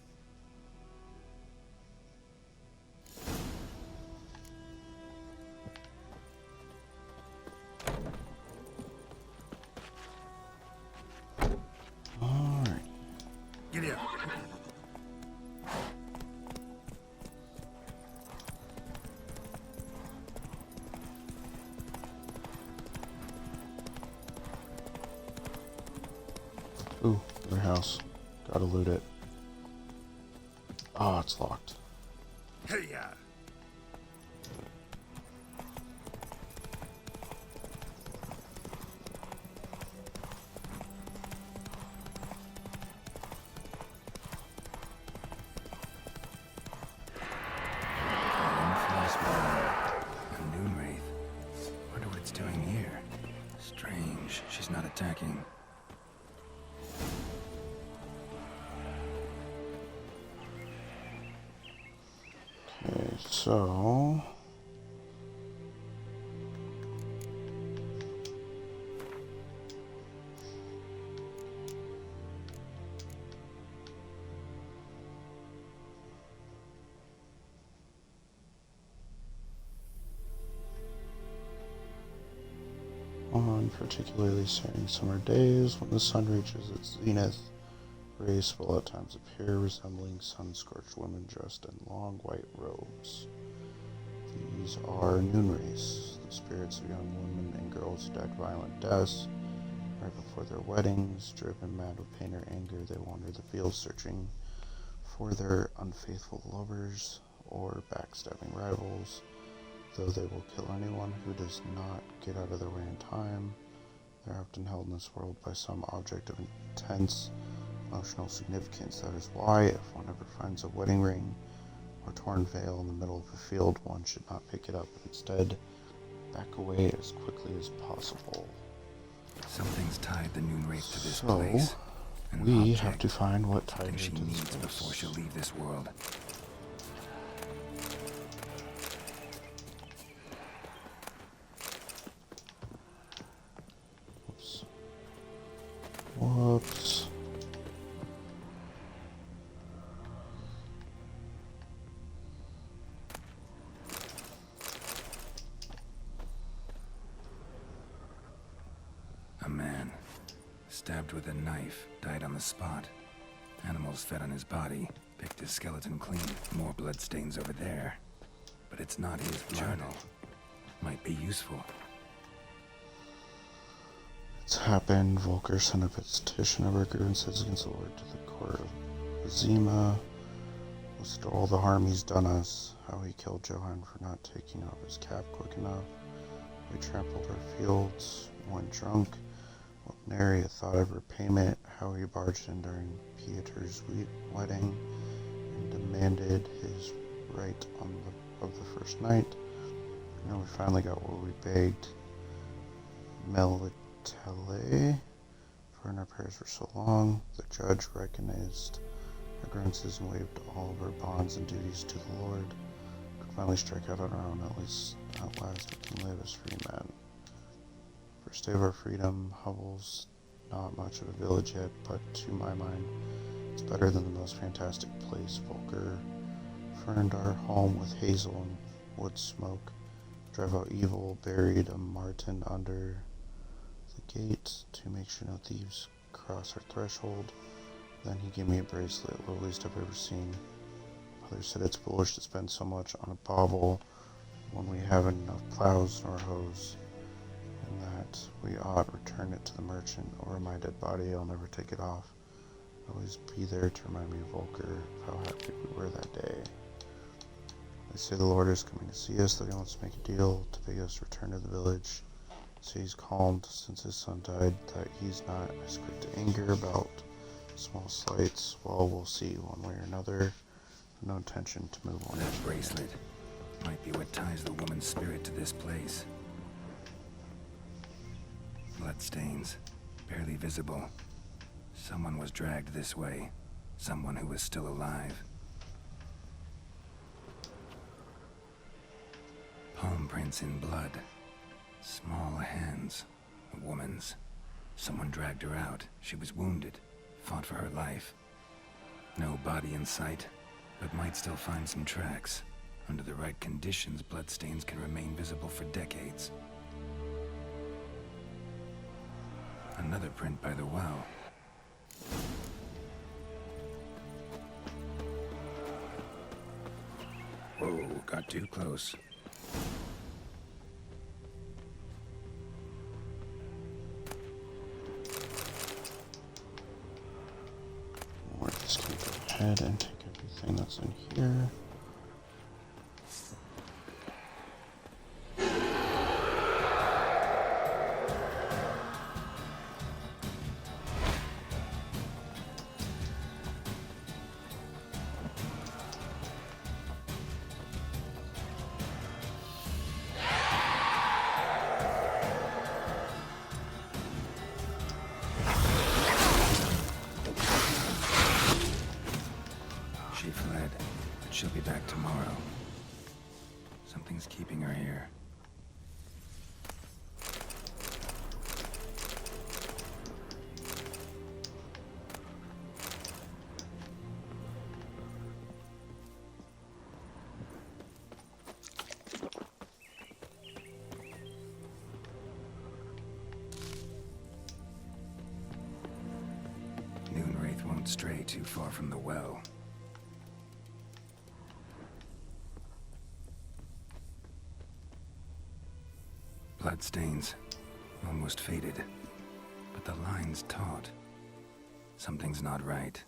Alright. Giddy up. Ooh, their house. Gotta loot it. Oh, it's locked. Hey, yeah. A noon wraith. Wonder what it's doing here. Strange. She's not attacking. Okay, so... On particularly searing summer days, when the sun reaches its zenith, rays will at times appear resembling sun-scorched women dressed in long white robes. These are noon wraiths, the spirits of young women and girls who died violent deaths. Right before their weddings, driven mad with pain or anger, they wander the fields searching for their unfaithful lovers or backstabbing rivals. Though they will kill anyone who does not get out of their way in time, they're often held in this world by some object of intense emotional significance. That is why, if one ever finds a wedding ring or torn veil in the middle of a field, one should not pick it up, but instead back away as quickly as possible. Something's tied the noon wraith to this So, place. we have to find what tied her she to this needs place. before she'll leave this world. Whoops. stabbed with a knife, died on the spot. Animals fed on his body, picked his skeleton clean. More bloodstains over there. But it's not his journal. Might be useful. It's happened. Volker sent a petition of grievances against the Lord to the court of Zima. Listed all the harm he's done us. How he killed Johann for not taking off his cap quick enough. We trampled our fields, went drunk. What nary a thought of repayment. How he barged in during Pieter's wedding and demanded his right of the first night. And we finally got what we begged. Melitele, for our prayers for so long. The judge recognized our grievances and waived all of our bonds and duties to the Lord. We could finally strike out on our own, at last we can live as free men. First day of our freedom. Hubble's not much of a village yet, but to my mind, it's better than the most fantastic place. Volker furned our home with hazel and wood smoke. Drive out evil, buried a marten under the gate to make sure no thieves cross our threshold. Then he gave me a bracelet, loveliest I've ever seen. Mother said it's foolish to spend so much on a bauble when we haven't enough plows nor hoes, and that we ought return it to the merchant, or my dead body, I'll never take it off. Always be there to remind me of Volker, of how happy we were that day. They say the Lord is coming to see us, that he wants to make a deal to beg us return to the village. Say he's calmed since his son died, that he's not as quick to anger about small slights. Well, we'll see one way or another. No intention to move on. That bracelet might be what ties the woman's spirit to this place. Bloodstains, barely visible. Someone was dragged this way. Someone who was still alive. Palm prints in blood. Small hands. A woman's. Someone dragged her out. She was wounded. Fought for her life. No body in sight, but might still find some tracks. Under the right conditions, bloodstains can remain visible for decades. Another print by the well. Whoa, got too close. We're just gonna go ahead and take everything that's in here. She fled, but she'll be back tomorrow. Something's keeping her here. Noonwraith won't stray too far from the well. Bloodstains, almost faded, but the line's taut. Something's not right.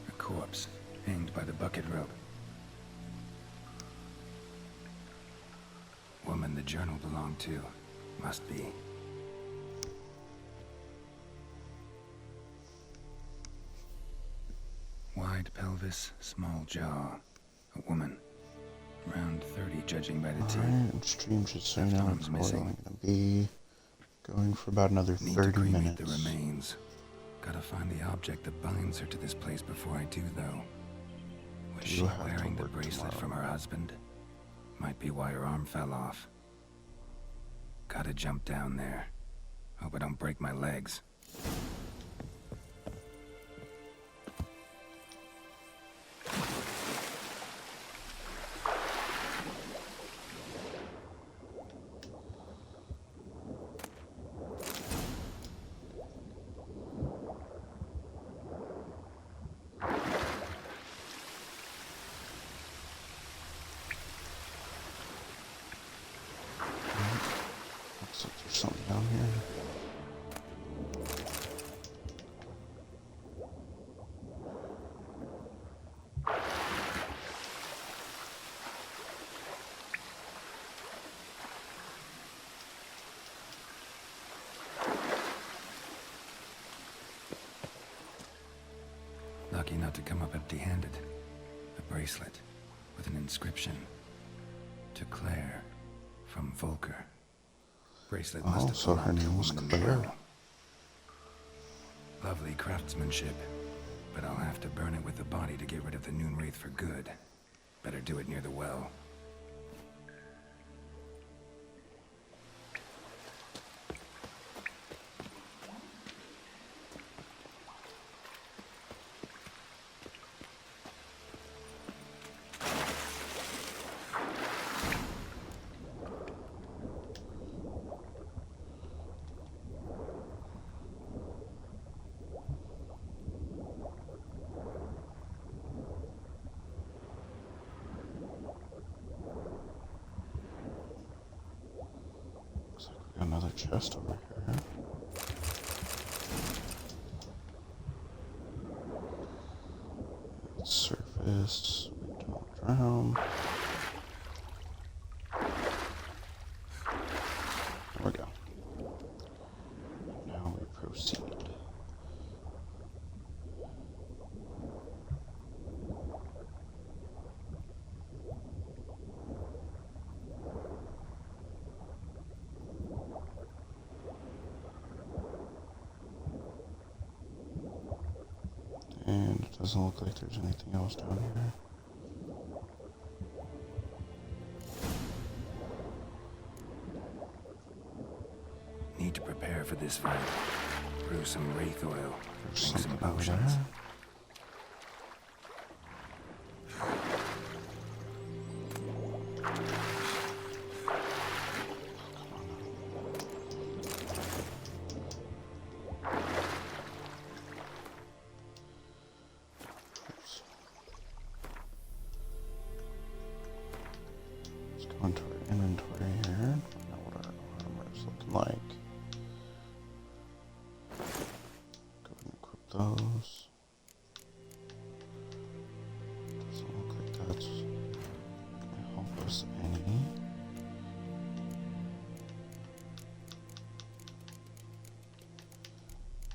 A corpse, hanged by the bucket rope. Woman the journal belonged to, must be. Wide pelvis, small jaw. A woman. Around 30, judging by the teeth. Alright, and stream should say now it's only going to be going for about another 30 minutes. The remains. Gotta find the object that binds her to this place before I do, though. Was she wearing the bracelet from her husband? Might be why her arm fell off. Gotta jump down there. Hope I don't break my legs. something down here. Lucky not to come up empty-handed. A bracelet with an inscription. To Claire, from Volker. Bracelet must have so her belonged to a name was woman in the Claire. girl. Lovely craftsmanship, but I'll have to burn it with the body to get rid of the Noon Wraith for good. Better do it near the well. Another chest over here. Surface. We don't drown. There we go. Now we proceed. And it doesn't look like there's anything else down here. Need to prepare for this fight. Brew some wraith oil. There's Drink some something over potions. there. Let's go into our inventory here. Find out what our armor is looking like. Go ahead and equip those. Doesn't look like that's gonna help us any.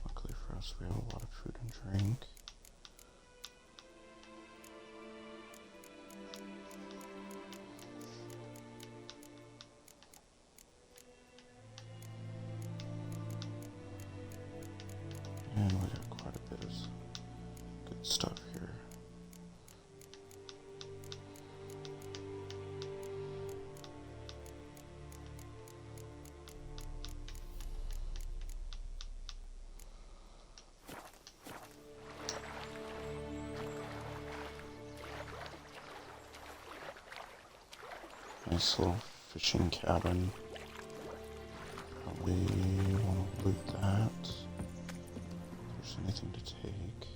Luckily for us, we have a lot of food and drink. And we got quite a bit of good stuff here. Nice little fishing cabin. Probably want to loot that. If there's anything to take.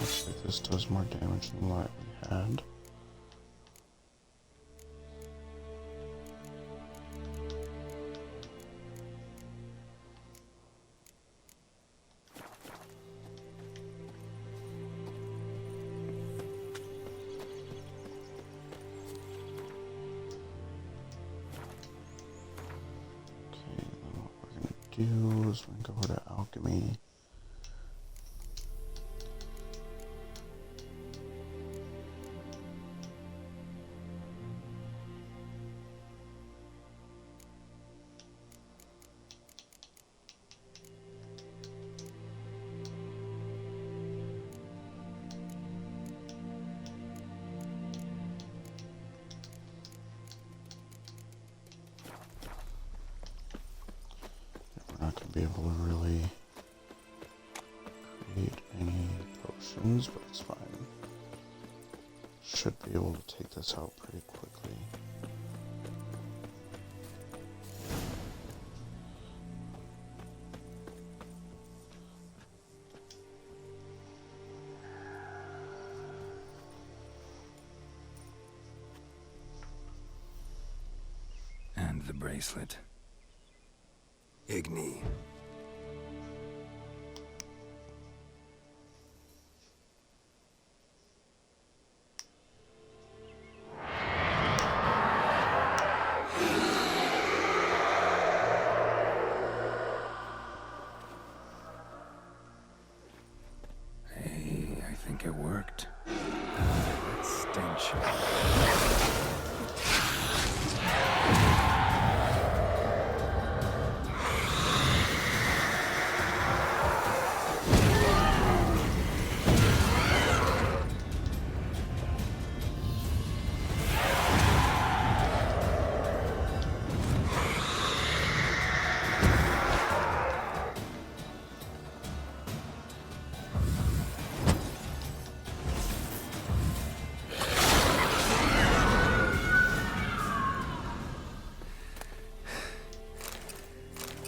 Looks like this does more damage than what we had. Okay, then what we're gonna do is we're gonna go to alchemy. We're not going to be able to really potions, but it's fine. Should be able to take this out pretty quickly. And the bracelet. Igni. Hey, I think it worked. That stench.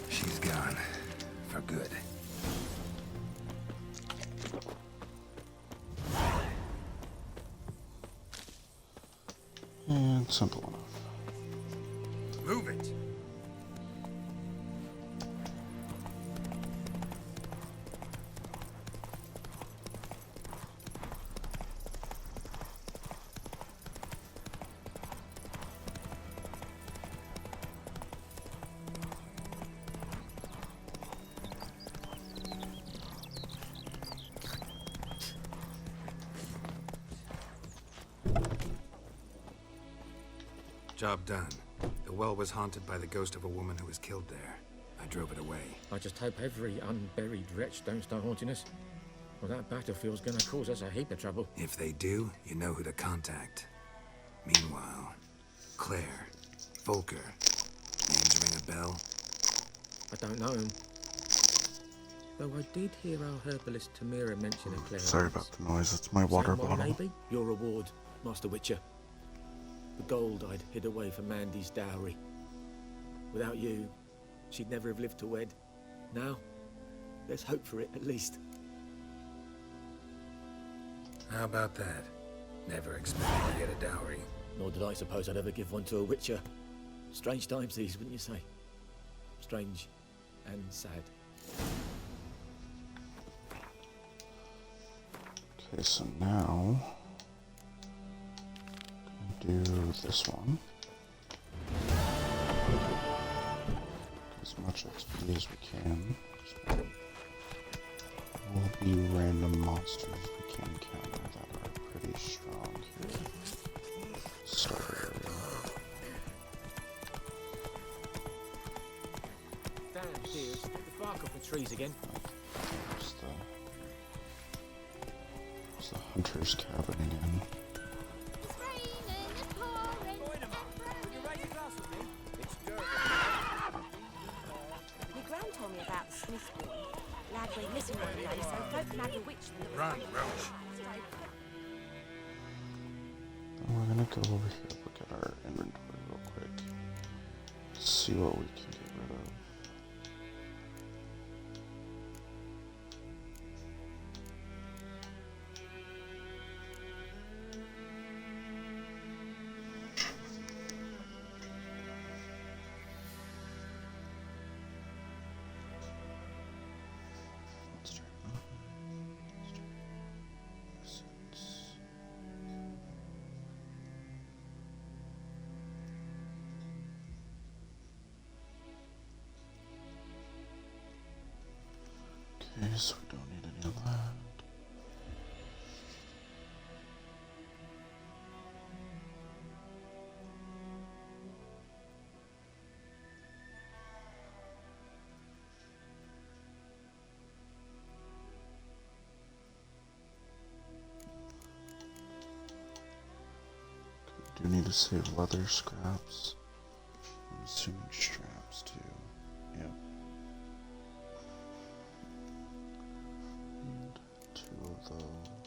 She's gone. For good. And simple enough. Move it! Job done. The well was haunted by the ghost of a woman who was killed there. I drove it away. I just hope every unburied wretch don't start haunting us. Well, that battlefield's gonna cause us a heap of trouble. If they do, you know who to contact. Meanwhile, Claire, Volker, names ring a bell? I don't know him. Though I did hear our herbalist Tamira mention a Claire. Sorry about the noise, it's my water Someone bottle. maybe? Your reward, Master Witcher. The gold I'd hid away for Mandy's dowry. Without you, she'd never have lived to wed. Now, there's hope for it, at least. How about that? Never expected to get a dowry. Nor did I suppose I'd ever give one to a Witcher. Strange times these, wouldn't you say? Strange and sad. Okay, so now do this one. As much XP as we can. Will be random monsters we can encounter that are pretty strong here. Starter area. Damn, dears, get the bark off the trees again. There's the hunter's cabin again. My gran told me about the Smith boy. Lad went missing one day, so folk can have a witch from the Run, Roach. We're gonna go over here, look at our inventory real quick. See what we can get rid of. Okay, so we don't need any of that. Okay, we do need to save leather scraps. I'm assuming straps too. Yep. And 2 of those.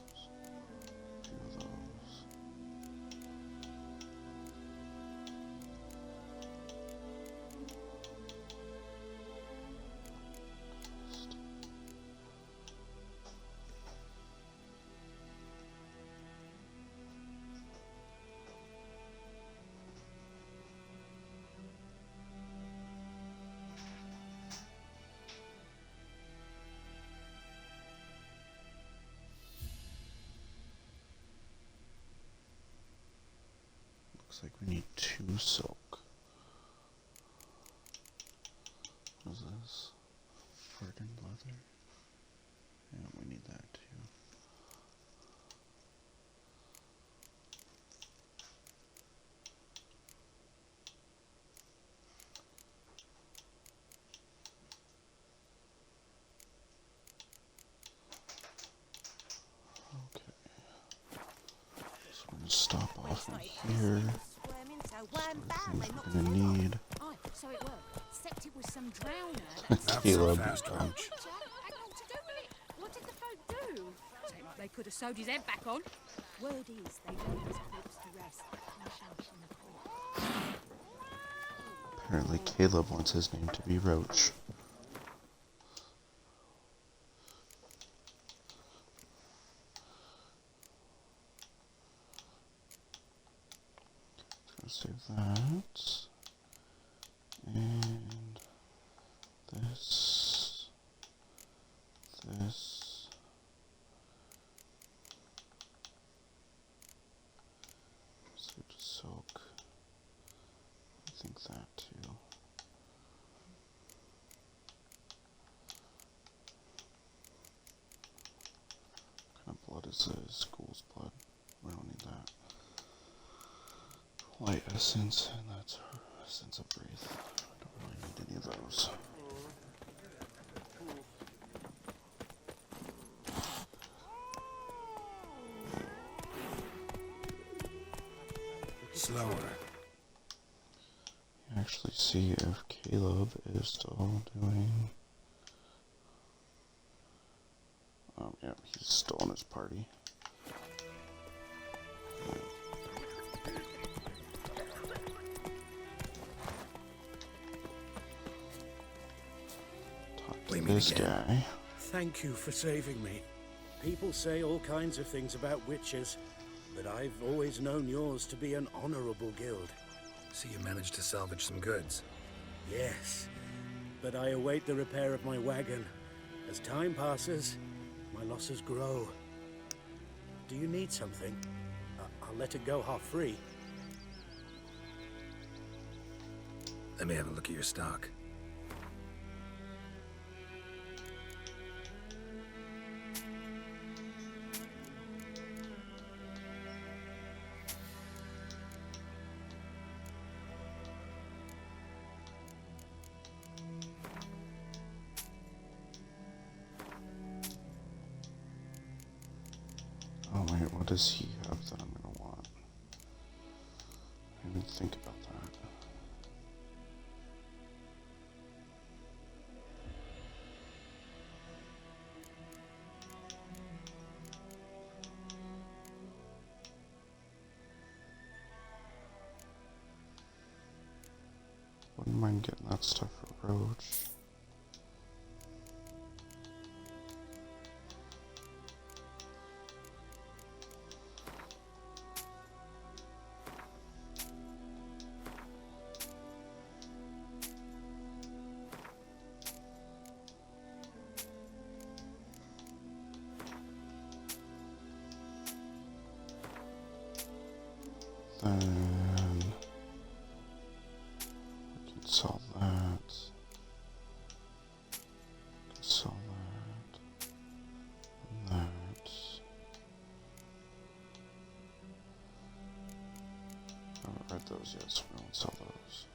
Looks like we need 2 silk. What is this? Hardened leather? Yeah, we need that too. So we're gonna stop off in here. We're gonna need Aye, so it worked. Except it was some drowner. Caleb. Hang on to do with it. What did the folk do? Seemed like they could have sewed his head back on. Word is they laid his corpse to rest. No shelves in the court. Apparently Caleb wants his name to be Roach. Save that. And this. Save to silk. I think that too. What kind of blood is this? Ghoul's blood. We don't need that. Light essence, and that's her essence of breath. I don't really need any of those. Slower. Actually see if Caleb is still doing... yeah, he's still in his party. This guy. Thank you for saving me. People say all kinds of things about witches, but I've always known yours to be an honorable guild. So you managed to salvage some goods? Yes, but I await the repair of my wagon. As time passes, my losses grow. Do you need something? I'll let it go half free. Let me have a look at your stock. Oh wait, what does he have that I'm gonna want? I didn't even think about that. Wouldn't mind getting that stuff for Roach. Then we can sell that. We can sell that. And that. I haven't read those yet, so we won't sell those.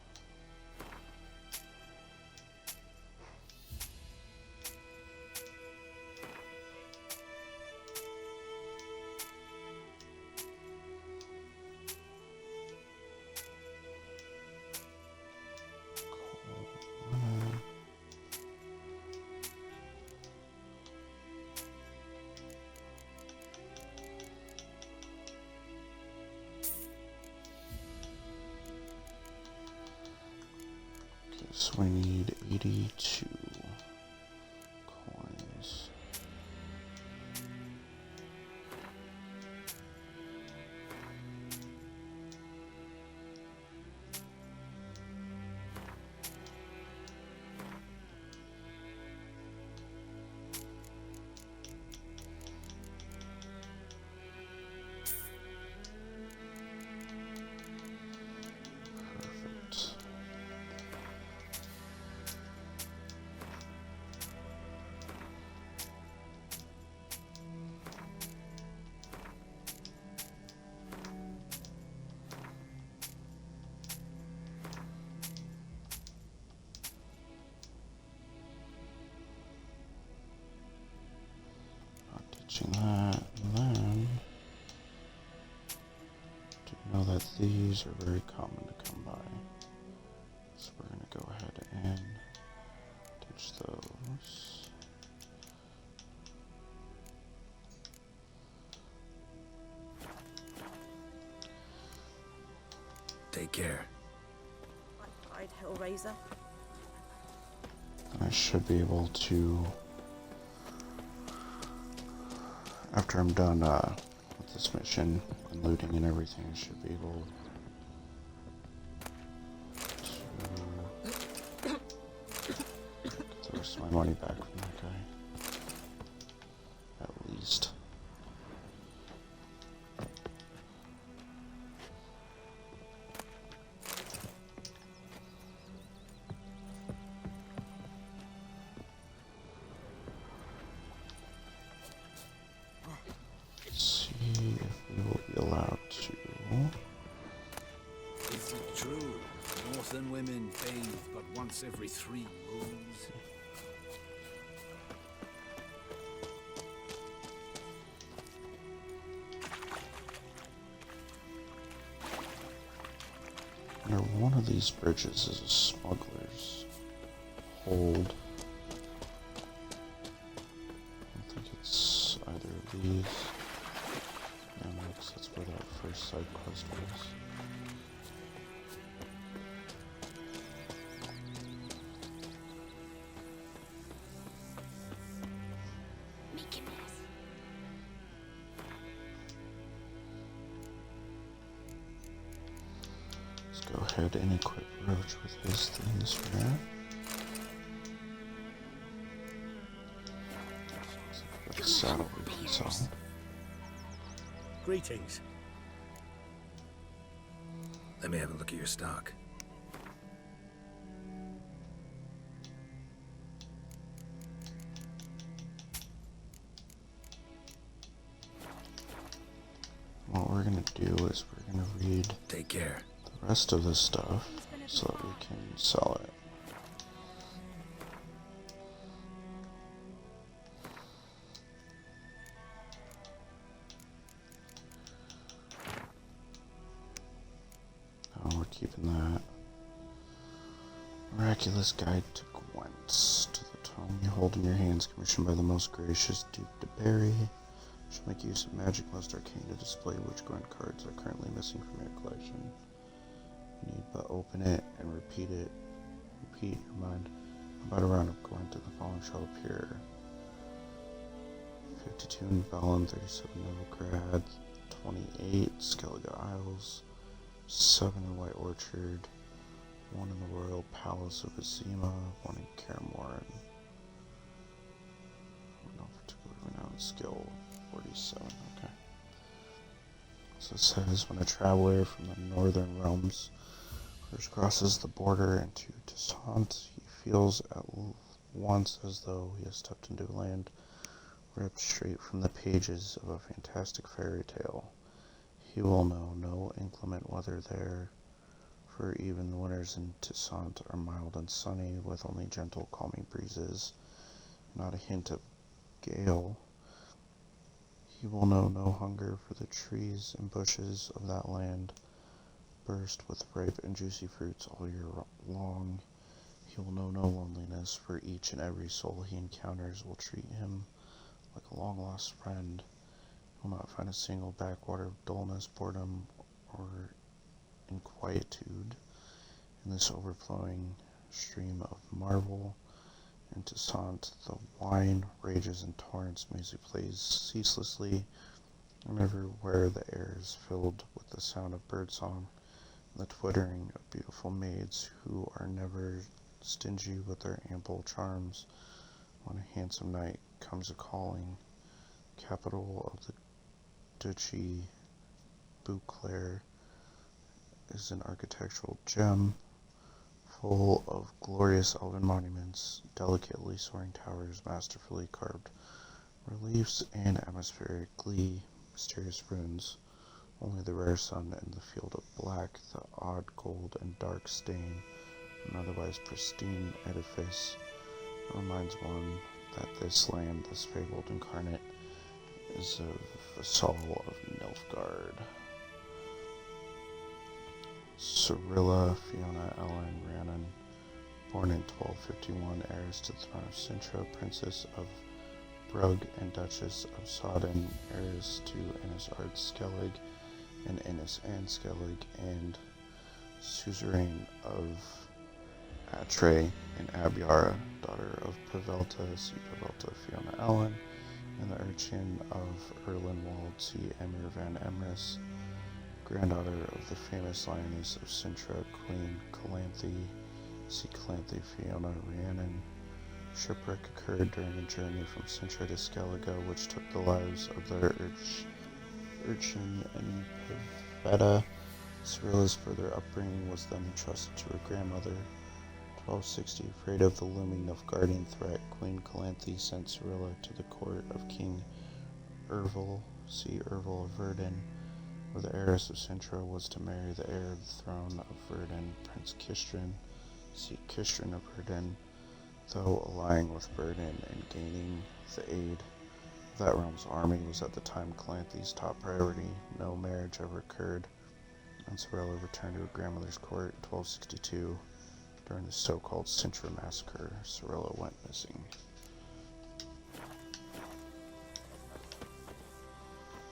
So we need 82 coins. Using that, and then... Do you know that these are very common to come by? So we're going to go ahead and ditch those. Take care. I'd Hellraiser. And I should be able to, after I'm done with this mission and looting and everything, I should be able to get the rest of my money back from that guy. At least. See if we will be allowed to. Is it true? Northern women bathe but once every 3 moons. Under one of these bridges is a smuggler's hold. I think it's either of these. Yeah, no, 'cause that's where that first side quest was. Let's go ahead and equip Roach with his things here. Got a saddle we can sell. Greetings. Let me have a look at your stock. What we're gonna do is we're gonna read Take care. the rest of this stuff so that we can sell it. Oh, we're keeping that. Miraculous Guide to Gwent's. To the tome you hold in your hands, commissioned by the most gracious Duke de Berry. Shall make use of magic most arcane to display which Gwent cards are currently missing from your collection. You need but open it and repeat it. Repeat in your mind about a round of Gwent, and the following shall appear. 52 in Velen, 37 Novigrad, 28 Skellige Isles, 7 in White Orchard, 1 in the Royal Palace of Azima, 1 in Kaer Morhen. No particular renowned skill, 47, okay. So it says, when a traveler from the northern realms first crosses the border into Toussaint, he feels at once as though he has stepped into a land ripped straight from the pages of a fantastic fairy tale. He will know no inclement weather there, for even the winters in Toussaint are mild and sunny, with only gentle calming breezes, not a hint of gale. He will know no hunger, for the trees and bushes of that land burst with ripe and juicy fruits all year long. He will know no loneliness, for each and every soul he encounters will treat him like a long-lost friend. He will not find a single backwater of dullness, boredom, or inquietude in this overflowing stream of marvel. In Toussaint, the wine rages in torrents, music plays ceaselessly, and everywhere the air is filled with the sound of birdsong and the twittering of beautiful maids who are never stingy with their ample charms. When a handsome knight comes a-calling, capital of the Duchy Beauclair is an architectural gem, full of glorious elven monuments, delicately soaring towers, masterfully carved reliefs, and atmospherically mysterious ruins. Only the rare sun and the field of black, the odd gold and dark stain, an otherwise pristine edifice, reminds one that this land, this fabled incarnate, is a vassal of Nilfgaard. Cyrilla Fiona Ellen Rhiannon, born in 1251, heiress to the throne of Cintra, Princess of Brugg and Duchess of Sodden, heiress to Innis Ard Skellig and Innis Anne Skellig, and suzerain of Atre and Abiara, daughter of Pavelta, see Pavelta Fiona Ellen, and the urchin of Erlenwald, see Emir van Emrys, granddaughter of the famous lioness of Cintra, Queen Calanthe, see Calanthe Fiona Rhiannon. Shipwreck occurred during a journey from Cintra to Skellige, which took the lives of their urchin and Pavetta. Cyrilla's further upbringing was then entrusted to her grandmother. 1260, afraid of the looming Nilfgaardian threat, Queen Calanthe sent Cyrilla to the court of King Ervil, see Ervil of Verdun, where the heiress of Cintra was to marry the heir of the throne of Verdun, Prince Kistrin, see Kistrin of Verdun, though allying with Verdun and gaining the aid of that realm's army was at the time Calanthe's top priority. No marriage ever occurred, and Cyrilla returned to her grandmother's court in 1262. During the so-called Cintra massacre, Cyrilla went missing.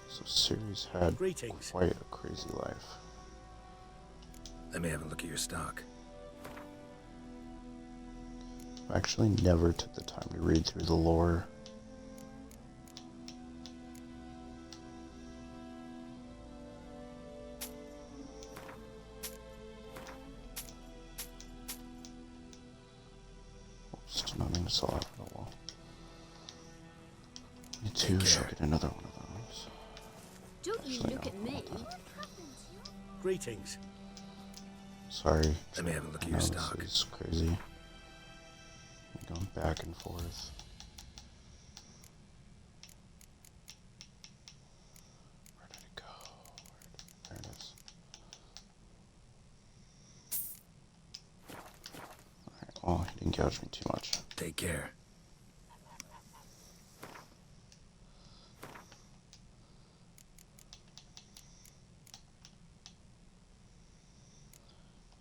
So Ciri's had quite a crazy life. Let me have a look at your stock. I actually never took the time to read through the lore. Oops, not mean to sell out at all. Me too, should get another one of those. Don't you look at me. Greetings. Sorry. Let me have a look at your stock. This is crazy. I'm going back and forth. Where did it go? There it is. Alright, well, he didn't gouge me too much. Take care.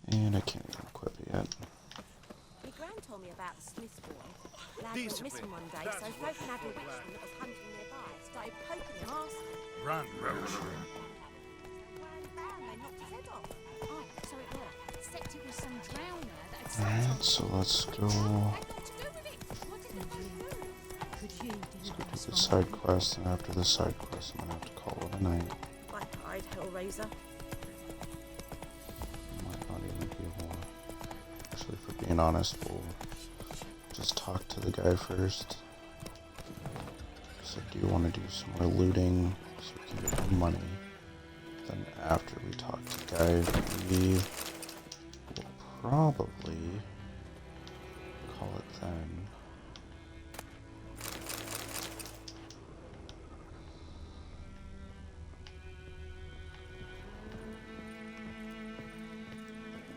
And I can't even equip it yet. My gran told me about the Smith boy. Lad went missing one day, so folk and had a witchman that was hunting nearby. Started poking him, asking. Run, Roach. Bam, they knocked his head off. Oh, so it was. Except it was some drowner that had Alright, so let's go. Let's go do the side quest, and after the side quest, I'm gonna have to call it a night. Black-eyed Hellraiser. Might not even be able to. Actually, for being honest, we'll just talk to the guy first. Because I do want to do some more looting so we can get more money. Then after we talk to the guy, we will probably call it then.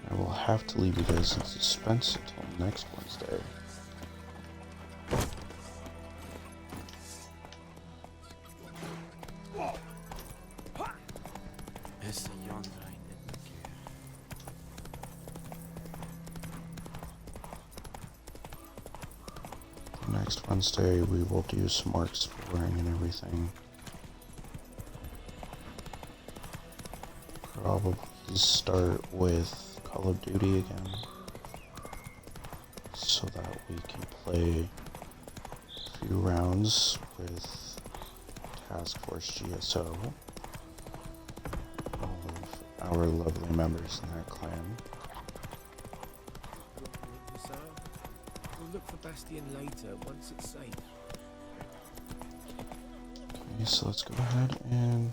I will have to leave you guys in suspense until next Wednesday. Next Wednesday we will do some more exploring and everything. Probably start with Call of Duty again, so that we can play a few rounds with Task Force GSO, all of our lovely members in that clan. We'll look for Bastion later, once it's safe. Okay, so let's go ahead and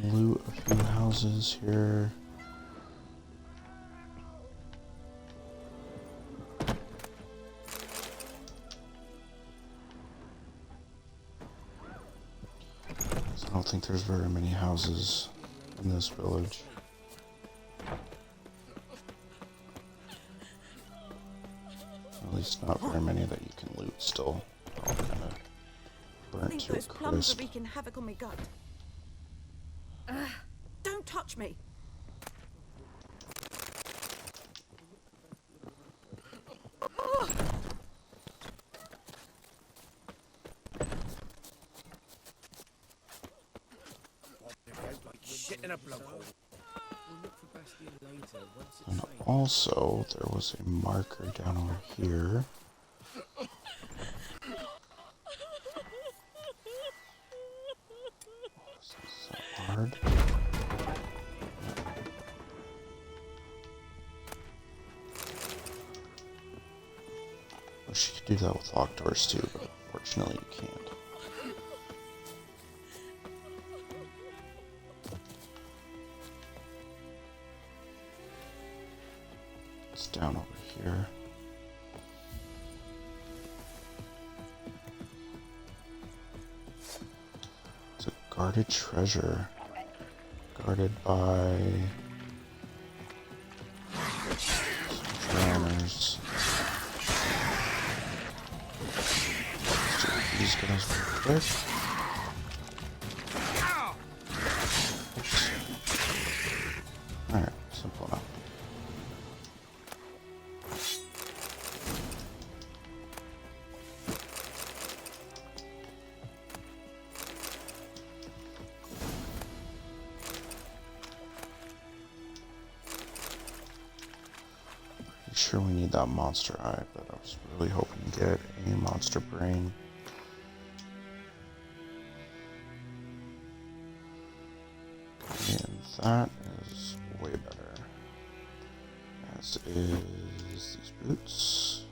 loot a few houses here. I don't think there's very many houses in this village. At least not very many that you can loot still. They're all kind of burnt think to a those plums crisp. are wreaking havoc on my gut. Don't touch me. Shit in a blowhole. And also, there was a marker down over here. Is that hard? Wish you could do that with locked doors too, but unfortunately you can't. It's down over here. It's a guarded treasure. Guarded by some drowners. Let's do these guys real quick. Oops. Alright, simple enough. Sure we need that monster eye, but I was really hoping to get a monster brain. And that is way better. As is these boots.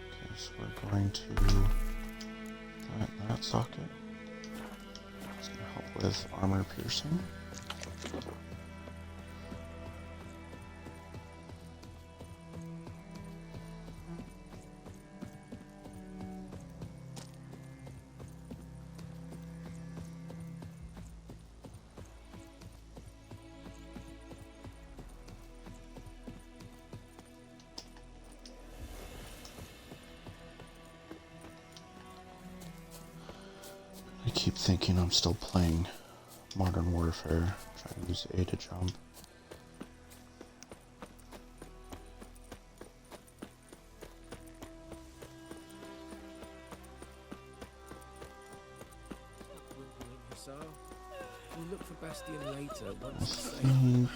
Okay, so we're going to put that socket. It's going to help with armor piercing. I keep thinking I'm still playing Modern Warfare. Trying to use A to jump. We'll look for Bastion later I once it's think.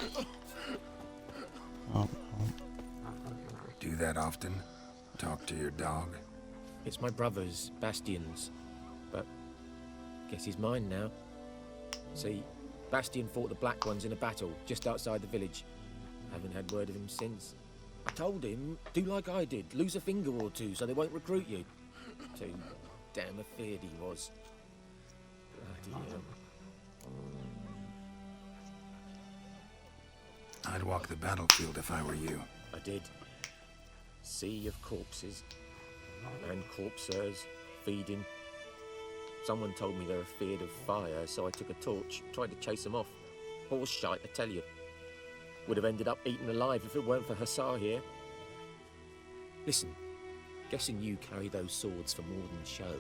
Oh no. Do that often? Talk to your dog? It's my brother's, Bastion's, but guess he's mine now. See, Bastion fought the Black Ones in a battle just outside the village. Haven't had word of him since. I told him, do like I did, lose a finger or two so they won't recruit you. Too damn afeard he was. Bloody hell. I'd walk the battlefield if I were you. I did. Sea of corpses. And corpsers feeding. Someone told me they're afeard of fire, so I took a torch, tried to chase them off. Horse shite, I tell you. Would have ended up eaten alive if it weren't for Hussar here. Listen, guessing you carry those swords for more than show.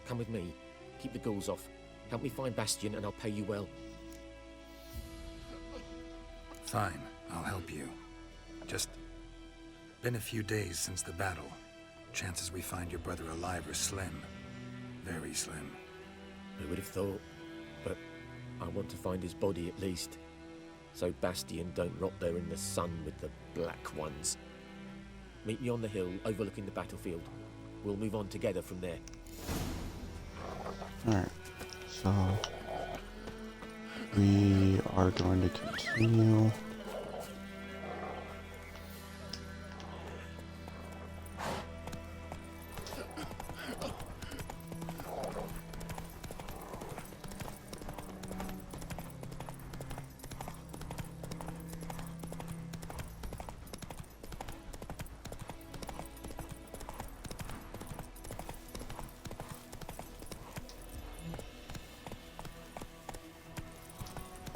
Come with me, keep the ghouls off. Help me find Bastion and I'll pay you well. Fine, I'll help you. Just been a few days since the battle. Chances we find your brother alive are slim. Very slim. I would have thought, but I want to find his body at least. So Bastion don't rot there in the sun with the Black Ones. Meet me on the hill overlooking the battlefield. We'll move on together from there. Alright, so we are going to continue.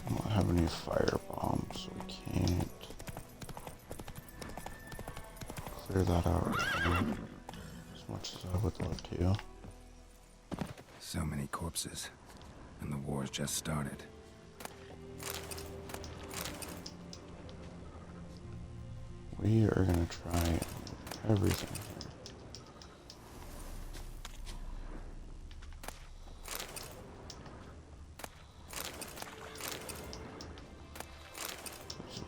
I don't have any fire bombs, so we can't clear that out right now. much as I would love to. So many corpses, and the war's just started. We are gonna try everything here.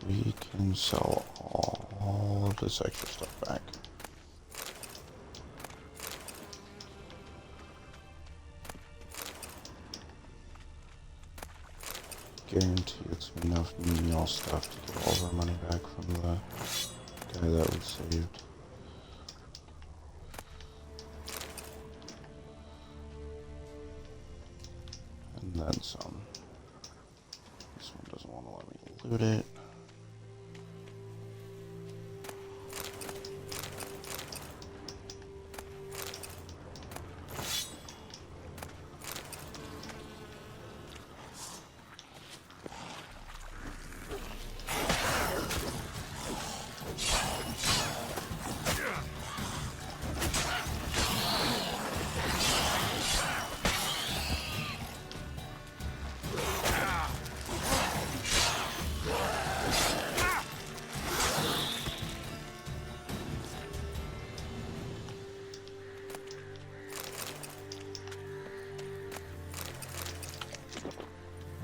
We can sell all of this extra stuff back. Guarantee it's enough menial stuff to get all of our money back from the guy that we saved. And then some. This one doesn't want to let me loot it.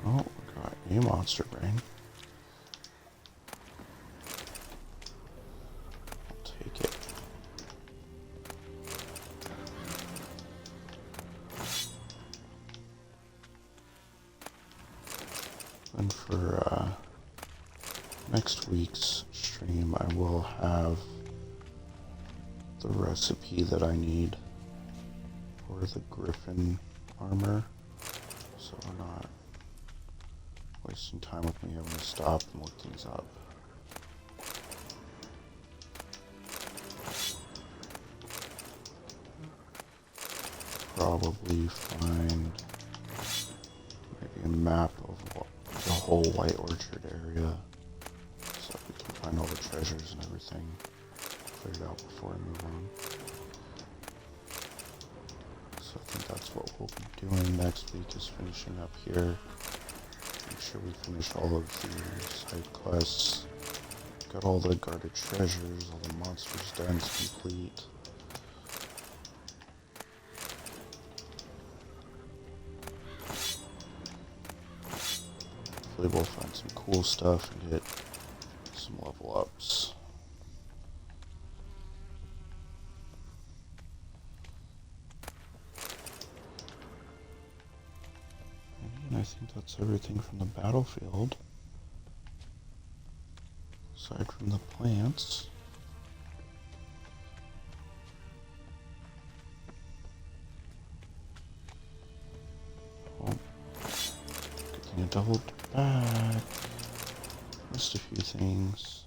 Oh, we got a monster brain. I'll take it. And for next week's stream, I will have the recipe that I need for the Griffin armor, so we're not wasting time with me having to stop and look things up. Probably find maybe a map of the whole White Orchard area so we can find all the treasures and everything cleared out before I move on. So I think that's what we'll be doing next week, is finishing up here. Make sure we finish all of the side quests. Got all the guarded treasures, all the monsters' dens complete. Hopefully we'll find some cool stuff and get some level ups. And I think that's everything from the battlefield. Aside from the plants. Oh, good thing I doubled back. Missed a few things.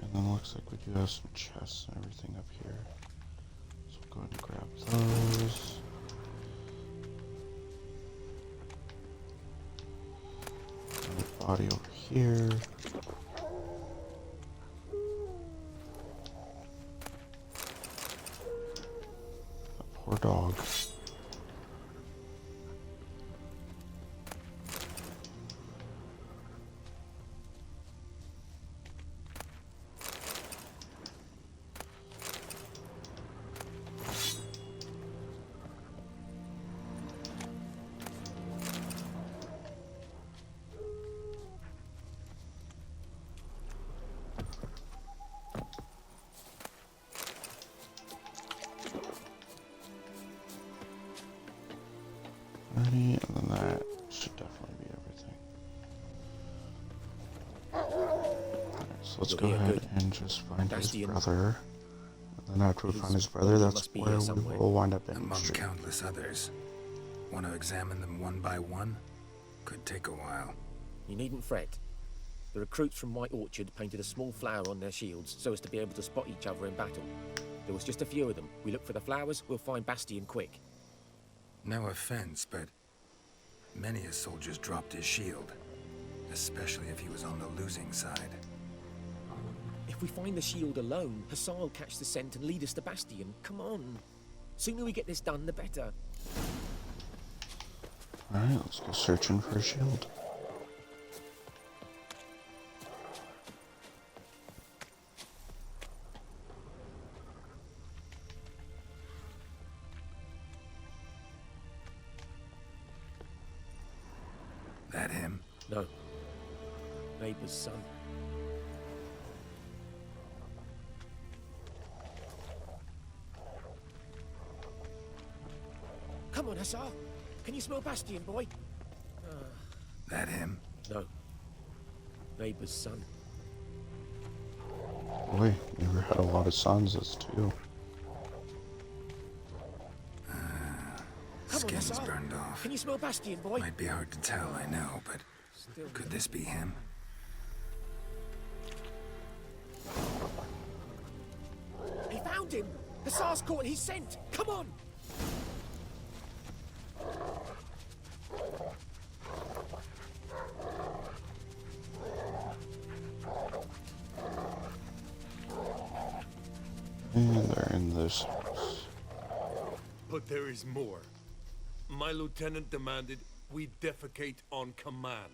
And then looks like we do have some chests and everything up here. So we'll go ahead and grab those. Another body over here. That poor dog. And then that should definitely be everything. Alright, so let's go ahead and just find his brother. And then after we find his brother, that's where we will wind up in Among stream. countless others. Want to examine them one by one? Could take a while. You needn't fret. The recruits from White Orchard painted a small flower on their shields so as to be able to spot each other in battle. There was just a few of them. We look for the flowers, we'll find Bastion quick. No offense, but many a soldier's dropped his shield. Especially if he was on the losing side. If we find the shield alone, Hussar will catch the scent and lead us to Bastion. Come on. Sooner we get this done, the better. Alright, let's go searching for a shield. That him? No. Neighbor's son. Come on, Hussar. Can you smell Bastion, boy? That him? No. Neighbor's son. Boy, you had a lot of sons too. Skin's burned off. Can you smell Bastion, boy? Might be hard to tell, I know, but could this be him? He found him! Hussar's caught his scent! Come on! And they're in this house. But there is more. My lieutenant demanded we defecate on command.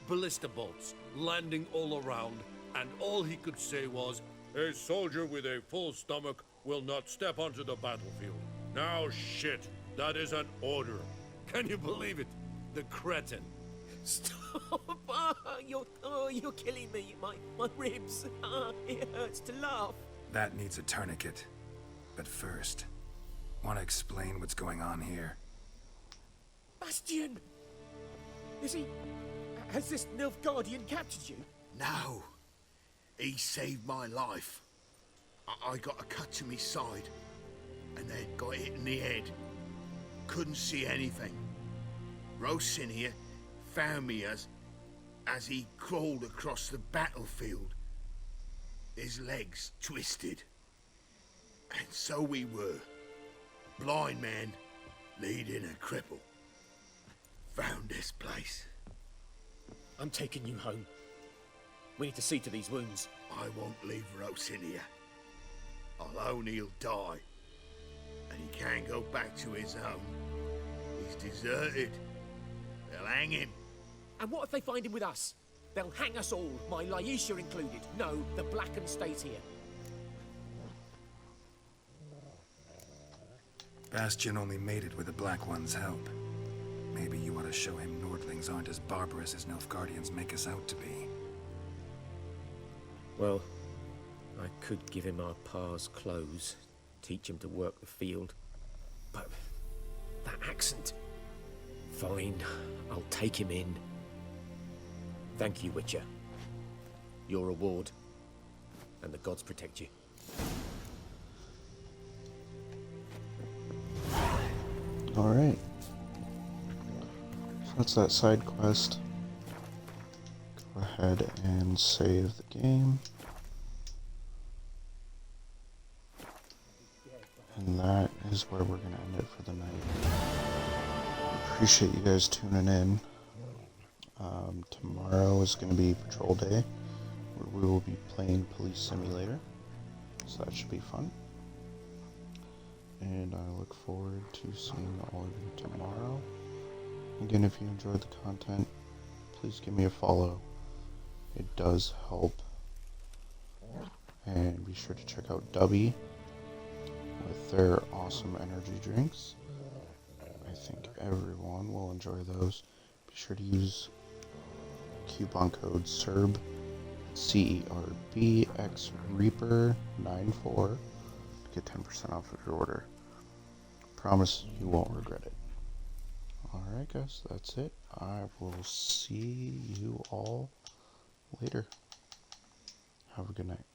Ballista bolts landing all around, and all he could say was, "A soldier with a full stomach will not step onto the battlefield." Now shit, that is an order. Can you believe it? The cretin. Stop! You're killing me. My ribs. It hurts to laugh. That needs a tourniquet. But first, want to explain what's going on here? Bastion! Has this Nilfgaardian captured you? No. He saved my life. I got a cut to my side, and they'd got hit in the head. Couldn't see anything. Rosinia found me as he crawled across the battlefield. His legs twisted. And so we were. Blind man leading a cripple. Found this place. I'm taking you home. We need to see to these wounds. I won't leave Rosinia. Alone he'll die. And he can't go back to his home. He's deserted. They'll hang him. And what if they find him with us? They'll hang us all, my Laisha included. No, the Blacken stays here. Bastion only made it with the Black One's help. Maybe you ought to show him Nordlings aren't as barbarous as Nilfgaardians make us out to be. Well, I could give him our pa's clothes, teach him to work the field. But that accent... Fine, I'll take him in. Thank you, Witcher. Your reward. And the gods protect you. Alright. So that's that side quest. Go ahead and save the game. And that is where we're going to end it for the night. Appreciate you guys tuning in. Tomorrow is going to be patrol day, where we will be playing Police Simulator, so that should be fun. And I look forward to seeing all of you tomorrow. Again, if you enjoyed the content, please give me a follow. It does help. And be sure to check out Dubby with their awesome energy drinks. I think everyone will enjoy those. Be sure to use coupon code CERB, CERB, XReaper94 to get 10% off of your order. Promise you won't regret it. Alright guys, that's it. I will see you all later. Have a good night.